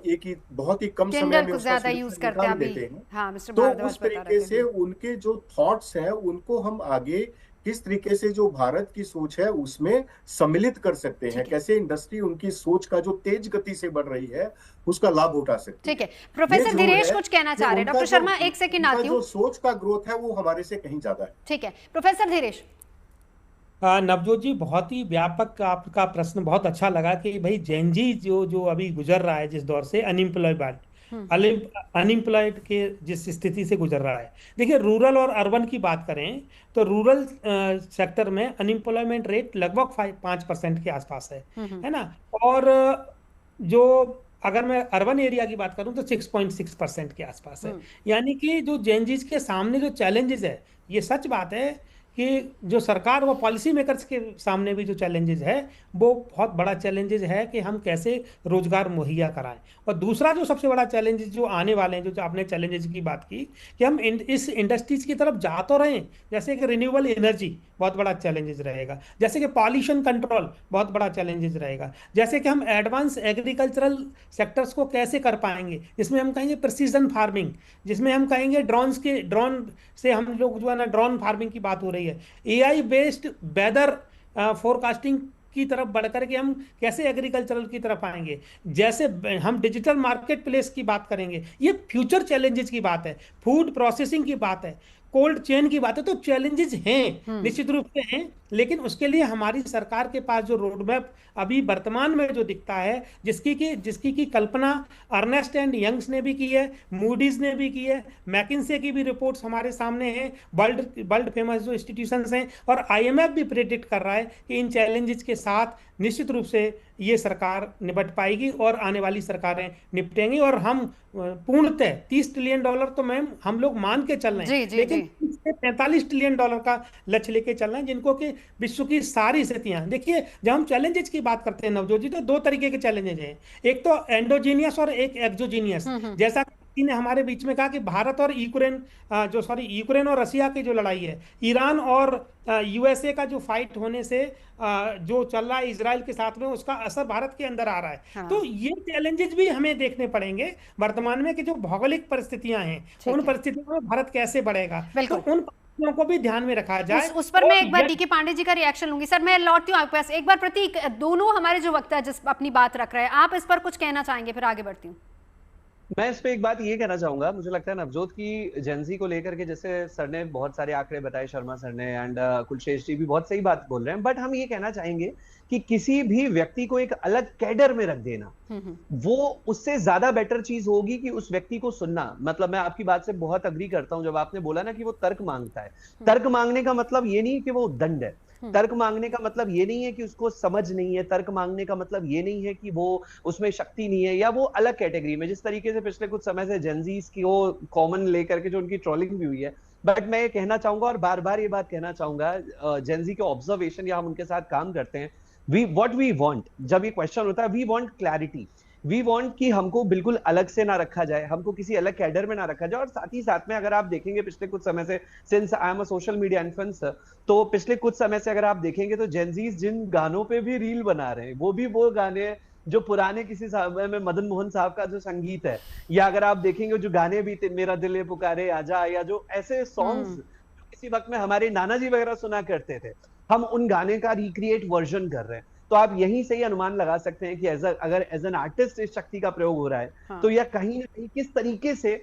एक ही बहुत ही कम समय में ज्यादा यूज करते हैं अभी। हाँ, तो उस तरीके से उनके जो थॉट्स हैं उनको हम आगे किस तरीके से जो भारत की सोच है उसमें सम्मिलित कर सकते हैं, कैसे इंडस्ट्री उनकी सोच का जो तेज गति से बढ़ रही है उसका लाभ उठा सकती है। ठीक है, प्रोफेसर धीरेश कुछ कहना चाह रहे हैं। डॉक्टर शर्मा एक सेकंड आती हूँ। जो सोच का ग्रोथ है वो हमारे से कहीं ज्यादा है। ठीक है, प्रोफेसर धीरेश। नवजोत जी, बहुत ही व्यापक आपका प्रश्न बहुत अच्छा लगा कि भाई जेनजी जो अभी गुजर रहा है, जिस दौर से अनएम्प्लॉयड के जिस स्थिति से गुजर रहा है। देखिए, रूरल और अर्बन की बात करें तो रूरल सेक्टर में अनएम्प्लॉयमेंट रेट लगभग 5% के आसपास है ना। और जो अगर मैं अर्बन एरिया की बात करूं तो 6.6% के आसपास है। यानी कि जो जेनजीज के सामने जो चैलेंजेस है, ये सच बात है कि जो सरकार व पॉलिसी मेकर्स के सामने भी जो चैलेंजेस है वो बहुत बड़ा चैलेंजेस है कि हम कैसे रोजगार मुहैया कराएं। और दूसरा जो सबसे बड़ा चैलेंजेस जो आने वाले हैं, जो आपने चैलेंजेस की बात की कि हम इस इंडस्ट्रीज की तरफ जा तो रहे हैं, जैसे कि रिन्यूएबल एनर्जी बहुत बड़ा चैलेंजेस रहेगा, जैसे कि पॉल्यूशन कंट्रोल बहुत बड़ा चैलेंजेस रहेगा, जैसे कि हम एडवांस एग्रीकल्चरल सेक्टर्स को कैसे कर पाएंगे, जिसमें हम कहेंगे प्रिसीजन फार्मिंग, जिसमें हम कहेंगे ड्रोन से हम लोग जो है ना ड्रोन फार्मिंग की बात हो रही है, एआई बेस्ड वेदर फोरकास्टिंग की तरफ बढ़कर के हम कैसे एग्रीकल्चरल की तरफ आएंगे, जैसे हम डिजिटल मार्केट प्लेस की बात करेंगे। ये फ्यूचर चैलेंजेस की बात है, फूड प्रोसेसिंग की बात है, कोल्ड चेन की बात है। तो चैलेंजेस हैं, निश्चित रूप से हैं, लेकिन उसके लिए हमारी सरकार के पास जो रोड मैप अभी वर्तमान में जो दिखता है, जिसकी की कल्पना अर्नेस्ट एंड यंग्स ने भी की है, मूडीज ने भी की है, मैकिन्से की भी रिपोर्ट्स हमारे सामने हैं, वर्ल्ड फेमस जो इंस्टीट्यूशंस हैं, और आईएमएफ भी प्रेडिक्ट कर रहा है कि इन चैलेंजेस के साथ निश्चित रूप से ये सरकार निपट पाएगी और आने वाली सरकारें निपटेंगी। और हम पूर्णतः $30 ट्रिलियन तो मैम हम लोग मान के चल रहे हैं, लेकिन 45 ट्रिलियन का लक्ष्य लेके चल रहे हैं, जिनको कि विश्व की सारी स्थितियां। देखिए, जब हम चैलेंजेस की बात करते हैं नवजोत जी, तो दो तरीके के चैलेंजेस हैं, एक तो एंडोजीनियस और एक एक्सोजीनियस। जैसा ने हमारे बीच में कहा कि भारत और यूक्रेन और रसिया की जो लड़ाई है, ईरान और यूएसए का जो फाइट होने से जो चल रहा है इजराइल के साथ में, उसका असर भारत के अंदर आ रहा है। हाँ। तो ये चैलेंजेस भी हमें देखने पड़ेंगे वर्तमान में कि जो भौगोलिक परिस्थितियां हैं, उन परिस्थितियों में भारत कैसे बढ़ेगा, तो उन को भी ध्यान में रखा जाए। उस पर मैं एक बार डीके पांडे जी का रिएक्शन लूंगी। सर, मैं लौटती हूँ आपके पास। एक बार प्रतीक, दोनों हमारे जो वक्ता जिस अपनी बात रख रहे हैं, आप इस पर कुछ कहना चाहेंगे, फिर आगे बढ़ती हूँ। मैं इस पे एक बात ये कहना चाहूंगा, मुझे लगता है नवजोत की जेनजी को लेकर के, जैसे सर ने बहुत सारे आंकड़े बताए, शर्मा सर ने एंड कुलशेष जी भी बहुत सही बात बोल रहे हैं, बट हम ये कहना चाहेंगे कि किसी भी व्यक्ति को एक अलग कैडर में रख देना वो उससे ज्यादा बेटर चीज होगी कि उस व्यक्ति को सुनना। मतलब मैं आपकी बात से बहुत अग्री करता हूं जब आपने बोला ना कि वो तर्क मांगता है। तर्क मांगने का मतलब ये नहीं कि वो दंड है, तर्क मांगने का मतलब ये नहीं है कि उसको समझ नहीं है, तर्क मांगने का मतलब ये नहीं है कि वो उसमें शक्ति नहीं है या वो अलग कैटेगरी में, जिस तरीके से पिछले कुछ समय से जेनजीज की वो कॉमन लेकर के जो उनकी ट्रोलिंग भी हुई है। बट मैं ये कहना चाहूंगा और बार बार ये बात कहना चाहूंगा, जेनजी के ऑब्जर्वेशन या हम उनके साथ काम करते हैं, व्हाट वी वांट, जब ये क्वेश्चन होता है, we want clarity, we want कि हमको बिल्कुल अलग से ना रखा जाए, हमको किसी अलग कैडर में ना रखा जाए। और साथ ही साथ में अगर आप देखेंगे पिछले कुछ समय से, since I am a social media influencer, तो पिछले कुछ समय से अगर आप देखेंगे तो जेनजीज जिन गानों पे भी रील बना रहे हैं, वो भी वो गाने जो पुराने किसी समय में मदन मोहन साहब का जो संगीत है, या अगर आप देखेंगे जो गाने भी थे, मेरा दिल पुकारे आजा, या जो ऐसे सॉन्ग्स किसी वक्त में हमारे नाना जी वगैरह सुना करते थे, हम उन गाने का रिक्रिएट वर्जन कर रहे हैं। तो आप यहीं से ही अनुमान लगा सकते हैं कि अगर एज एन आर्टिस्ट इस शक्ति का प्रयोग हो रहा है, हाँ। तो यह कहीं ना कहीं किस तरीके से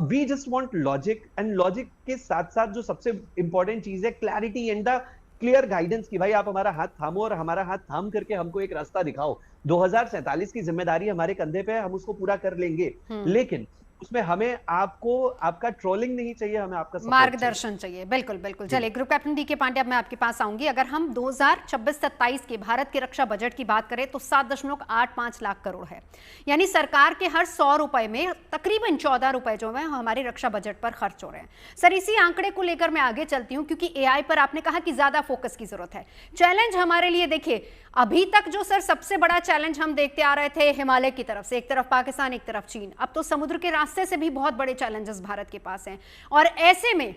we just want logic, and logic के साथ साथ जो सबसे इंपॉर्टेंट चीज है clarity and the clear guidance की भाई आप हमारा हाथ थामो और हमारा हाथ थाम करके हमको एक रास्ता दिखाओ। 2047 की जिम्मेदारी हमारे कंधे पे है, हम उसको पूरा कर लेंगे, लेकिन उसमें हमें आपका ट्रोलिंग नहीं चाहिए, हमें आपका मार्गदर्शन चाहिए। बिल्कुल बिल्कुल। चलिए ग्रुप कैप्टन डी के पांडे, अब मैं आपके पास आऊंगी। अगर हम 2026-27 के भारत के रक्षा बजट की बात करें तो 7.85 लाख करोड़ है, यानी सरकार के हर 100 रुपए में तकरीबन 14 रुपए जो है हमारे रक्षा बजट पर खर्च हो रहे हैं। सर इसी आंकड़े को लेकर मैं आगे चलती हूं, क्योंकि एआई पर आपने कहा कि ज्यादा फोकस की जरूरत है। चैलेंज हमारे लिए देखिए, अभी तक जो सर सबसे बड़ा चैलेंज हम देखते आ रहे थे हिमालय की तरफ से, एक तरफ पाकिस्तान एक तरफ चीन, अब तो समुद्र के रास्ते से भी बहुत बड़े चैलेंजेस भारत के पास हैं। और ऐसे में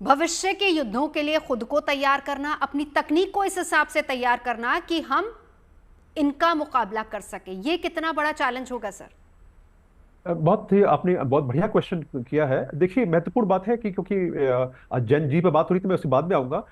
भविष्य के युद्धों के लिए खुद को तैयार करना, अपनी तकनीक को इस हिसाब से तैयार करना कि हम इनका मुकाबला कर सके, ये कितना बड़ा चैलेंज होगा सर? आपने बहुत बढ़िया क्वेश्चन किया है। देखिए महत्वपूर्ण बात है कि क्योंकि जेन जी पे बात हो रही थी, मैं उसके बाद में आऊंगा।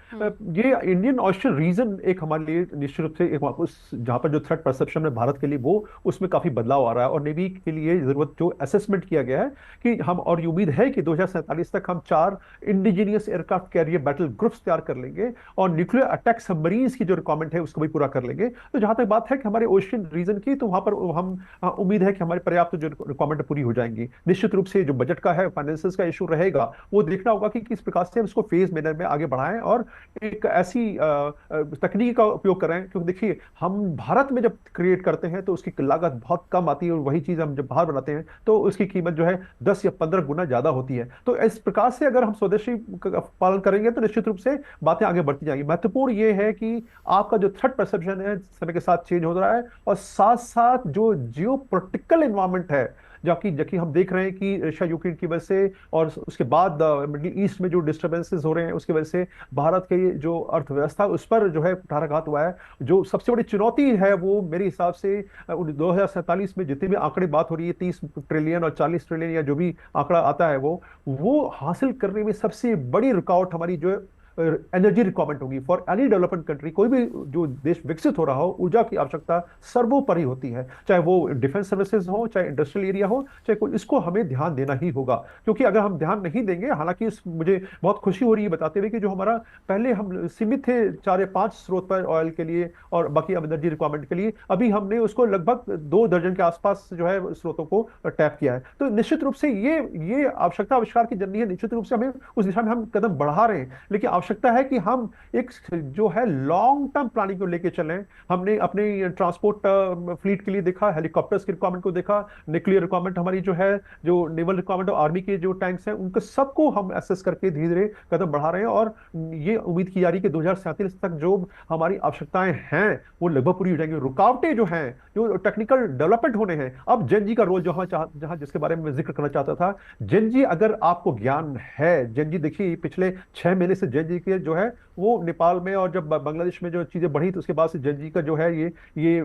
ये इंडियन ओशन रीजन एक हमारे लिए निश्चित रूप से एक उस जहाँ पर जो थ्रेट परसेप्शन है भारत के लिए वो उसमें काफी बदलाव आ रहा है, और नेवी के लिए जरूरत जो असेसमेंट किया गया है कि हम, और उम्मीद है कि 2047 तक हम 4 indigenous aircraft carrier battle groups तैयार कर लेंगे और न्यूक्लियर अटैक सबमरीन्स की जो रिक्वायरमेंट है उसको भी पूरा कर लेंगे। तो जहां तक बात है कि हमारे ओशन रीजन की, तो वहां पर हम उम्मीद है कि हमारी पर्याप्त जो रिक्वायरमेंट पूरी हो जाएंगी। निश्चित रूप से जो बजट का है, फाइनेंसेस का इशू रहेगा, वो देखना होगा कि किस प्रकार से हम इसको फेज मैनर में आगे बढ़ाएं और एक ऐसी तकनीक का उपयोग करें। क्योंकि देखिए हम भारत में जब क्रिएट करते हैं तो उसकी लागत बहुत कम आती है, और वही चीज हम जब बाहर बनाते हैं तो उसकी कीमत जो है 10 या 15 गुना ज्यादा होती है। तो इस प्रकार से अगर हम स्वदेशी पालन करेंगे तो निश्चित रूप से बातें आगे बढ़ती जाएंगी। महत्वपूर्ण ये है कि आपका जो थ्रेट परसेप्शन है समय के साथ चेंज हो रहा है, और साथ साथ जो जियो पोलिटिकल एनवायरमेंट है, जबकि हम देख रहे हैं कि रशिया यूक्रेन की वजह से और उसके बाद मिडिल ईस्ट में जो डिस्टर्बेंसेस हो रहे हैं उसकी वजह से भारत के जो अर्थव्यवस्था उस पर जो है कुठाराघात हुआ है। जो सबसे बड़ी चुनौती है वो मेरे हिसाब से 2047 में जितने भी आंकड़े बात हो रही है 30 ट्रिलियन और 40 ट्रिलियन या जो भी आंकड़ा आता है वो हासिल करने में सबसे बड़ी रुकावट हमारी जो एनर्जी रिक्वायरमेंट होगी। फॉर एनी डेवलपमेंट कंट्री, कोई भी जो देश विकसित हो रहा हो, ऊर्जा की आवश्यकता सर्वोपरि होती है, चाहे वो डिफेंस सर्विसेज हो, चाहे इंडस्ट्रियल एरिया हो, चाहे कोई, इसको हमें ध्यान देना ही होगा। क्योंकि अगर हम ध्यान नहीं देंगे, हालांकि मुझे बहुत खुशी हो रही है बताते हुए कि जो हमारा पहले हम सीमित थे 4 या 5 स्रोत पर ऑयल के लिए और बाकी एनर्जी रिक्वायरमेंट के लिए, अभी हमने उसको लगभग 2 दर्जन के आसपास जो है स्रोतों को टैप किया है। तो निश्चित रूप से ये आवश्यकता आविष्कार की जर्नी है, निश्चित रूप से हमें उस दिशा में हम कदम बढ़ा रहे हैं, लेकिन आवश्यकता है कि हम एक जो है लॉन्ग टर्म प्लानिंग को लेके चलें। हमने अपने ट्रांसपोर्ट फ्लीट के लिए देखा, हेलीकॉप्टर्स की रिक्वायरमेंट को देखा, न्यूक्लियर रिक्वायरमेंट हमारी जो है, जो नेवल रिक्वायरमेंट और आर्मी के जो टैंक्स हैं, उनको सबको हम एसेस करके धीरे धीरे कदम बढ़ा रहे हैं। और ये उम्मीद की जा रही है कि 2047 तक जो हमारी आवश्यकताएं हैं वो लगभग पूरी हो जाएंगी। रुकावटें जो हैं, जो टेक्निकल डेवलपमेंट होने हैं, अब जेन जी का रोल जो जहां जिसके बारे में मैं जिक्र करना चाहता था, जेन जी अगर आपको ज्ञान है, जेन जी देखिए पिछले 6 महीने से जेन जी के जो है वो नेपाल में और जब बांग्लादेश में जो चीजें बढ़ी तो उसके बाद से जेन जी का जो है ये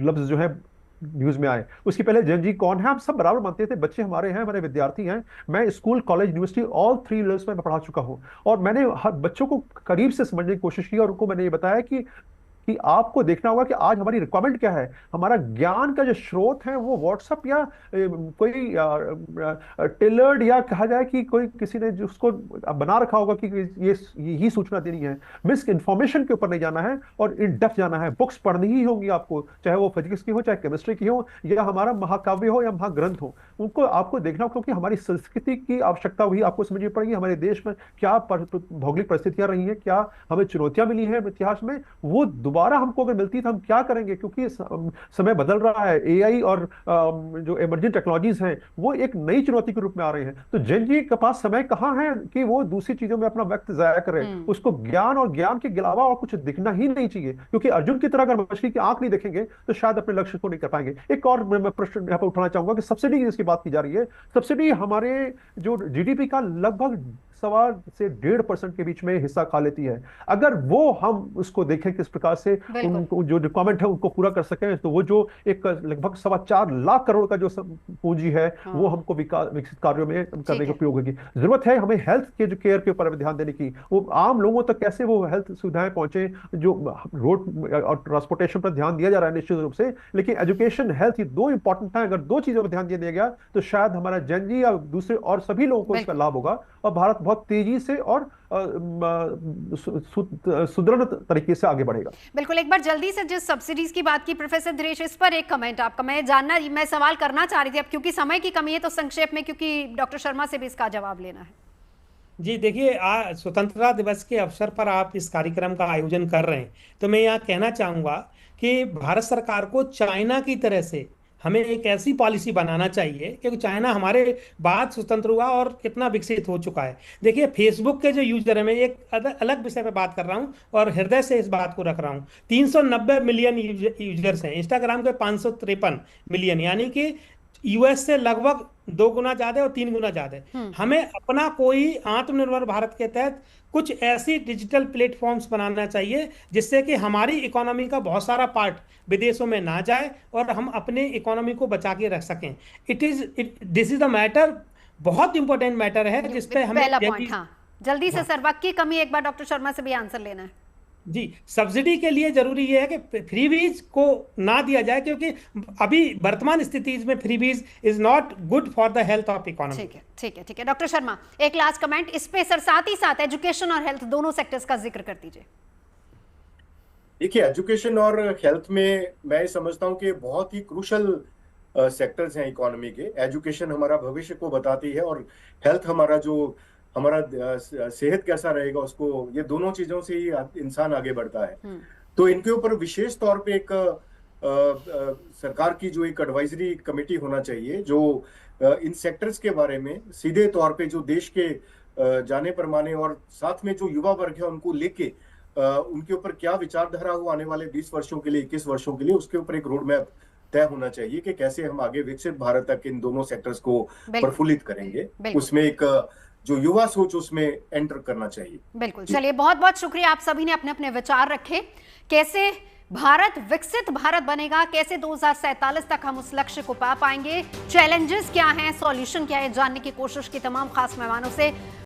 लफ्ज जो है न्यूज में आए। उसके पहले जेन जी कौन है हम सब बराबर मानते थे, बच्चे हमारे हैं, हमारे विद्यार्थी हैं। मैं school, college, university all 3 levels में पढ़ा चुका हूं, और मैंने हर बच्चों को करीब से समझने की कोशिश की और उनको मैंने ये बताया कि आपको देखना होगा कि आज हमारी रिक्वायरमेंट क्या है। हमारा ज्ञान का जो स्रोत है वो व्हाट्सएप या कोई टेलर्ड या कहा जाए कि कोई किसी ने उसको बना रखा होगा कि ये यही सूचना देनी है। मिस इन्फॉर्मेशन के ऊपर नहीं जाना है और इन डेप्थ जाना है। बुक्स पढ़नी ही होंगी आपको, चाहे वो फिजिक्स की हो, चाहे केमिस्ट्री की हो, या हमारा महाकाव्य हो या महाग्रंथ हो, उनको आपको देखना हो, क्योंकि हमारी संस्कृति की आवश्यकता हुई आपको समझनी पड़ेगी। हमारे देश में क्या भौगोलिक परिस्थितियां रही हैं, क्या हमें चुनौतियां मिली हैं इतिहास में, वो दोबारा हमको अगर मिलती तो हम क्या करेंगे। क्योंकि समय बदल रहा है, एआई और जो इमर्जिंग टेक्नोलॉजीज हैं वो एक नई चुनौती के रूप में आ रहे हैं। तो जेन जी के पास समय कहाँ है कि वो दूसरी चीजों में अपना वक्त जाया करे। उसको ज्ञान और ज्ञान के अलावा और कुछ दिखना ही नहीं चाहिए, क्योंकि अर्जुन की तरह अगर मछली की आंख नहीं देखेंगे तो शायद अपने लक्ष्य को नहीं कर पाएंगे। एक और मैं प्रश्न यहाँ पर उठाना चाहूंगा कि सब्सिडी जिसकी बात की जा रही है, सब्सिडी हमारे जो जीडीपी का लगभग से 1.5% के बीच में हिस्सा खा लेती है। अगर वो हम उसको देखें किस प्रकार से उनको जो रिक्वायरमेंट है उनको पूरा कर सकें, तो वो जो एक लगभग 4.25 लाख करोड़ का जो पूंजी है वो हमको विकसित कार्यों में करने का उपयोग होगी। जरूरत है हमें हेल्थ के जो केयर के ऊपर ध्यान देने की, वो आम लोगों तक कैसे वो हेल्थ सुविधाएं पहुंचे। जो रोड और ट्रांसपोर्टेशन पर ध्यान दिया जा रहा है निश्चित रूप से, लेकिन एजुकेशन हेल्थ ये दो इंपॉर्टेंट है। अगर दो चीजों पर ध्यान दिया गया तो शायद हमारा जनजी या दूसरे और सभी लोगों को इसका लाभ होगा और भारत बहुत तेजी से और सुदृढ़ तरीके से आगे बढ़ेगा। बिल्कुल। एक बार जल्दी से जिस सब्सिडीज की बात की प्रोफेसर धीरेश, इस पर एक कमेंट आपका। मैं सवाल करना चाह रही थी, अब क्योंकि समय की कमी है तो संक्षेप में, क्योंकि डॉक्टर शर्मा से भी इसका जवाब लेना है। जी देखिए, आज स्वतंत्रता दिवस के अवसर पर आप इस कार्यक्रम का आयोजन कर रहे हैं, तो मैं यहाँ कहना चाहूँगा कि भारत सरकार को चाइना की तरह से हमें एक ऐसी पॉलिसी बनाना चाहिए, क्योंकि चाइना हमारे बाद स्वतंत्र हुआ और कितना विकसित हो चुका है। देखिए, फेसबुक के जो यूजर है, मैं एक अलग विषय पे बात कर रहा हूँ और हृदय से इस बात को रख रहा हूँ, 390 मिलियन यूजर्स हैं। इंस्टाग्राम के 553 मिलियन, यानी कि यूएस से लगभग 2 गुना ज्यादा और 3 गुना ज्यादा। हमें अपना कोई आत्मनिर्भर भारत के तहत कुछ ऐसी डिजिटल प्लेटफॉर्म्स बनाना चाहिए जिससे कि हमारी इकोनॉमी का बहुत सारा पार्ट विदेशों में ना जाए और हम अपने इकोनॉमी को बचा के रख सकें। दिस इज द मैटर, बहुत इंपॉर्टेंट मैटर है जिसपे हमें पहला पॉइंट। हाँ, जल्दी से सर, वक्त की कमी, एक बार डॉक्टर शर्मा से भी आंसर लेना है। जी, सब्सिडी के लिए जरूरी है कि फ्रीबीज को ना दिया जाए, क्योंकि अभी वर्तमान स्थिति में freebies is not good for the health of economy. ठीक है डॉक्टर शर्मा, एक लास्ट कमेंट इस पे सर, साथ ही साथ एजुकेशन और हेल्थ दोनों सेक्टर्स का जिक्र कर दीजिए। देखिए, एजुकेशन और हेल्थ में मैं समझता हूँ कि बहुत ही क्रूशल सेक्टर्स हैं इकोनॉमी के। एजुकेशन हमारा भविष्य को बताती है और हेल्थ हमारा सेहत कैसा रहेगा उसको, ये दोनों चीजों से ही इंसान आगे बढ़ता है। तो इनके ऊपर विशेष तौर पे एक सरकार की जो एक एडवाइजरी कमेटी होना चाहिए जो इन सेक्टर्स के बारे में सीधे तौर पे जो देश के जाने परमाने और साथ में जो युवा वर्ग है उनको लेके उनके ऊपर क्या विचारधारा हो आने वाले 20 वर्षों के लिए, 21 वर्षों के लिए, उसके ऊपर एक रोड मैप तय होना चाहिए कि कैसे हम आगे विकसित भारत तक इन दोनों सेक्टर्स को प्रफुल्लित करेंगे। उसमें एक जो युवा सोच उसमें एंटर करना चाहिए। बिल्कुल। चलिए, बहुत बहुत शुक्रिया, आप सभी ने अपने अपने विचार रखे। कैसे भारत विकसित भारत बनेगा, कैसे 2047 तक हम उस लक्ष्य को पा पाएंगे, चैलेंजेस क्या हैं, सॉल्यूशन क्या है, जानने की कोशिश की तमाम खास मेहमानों से।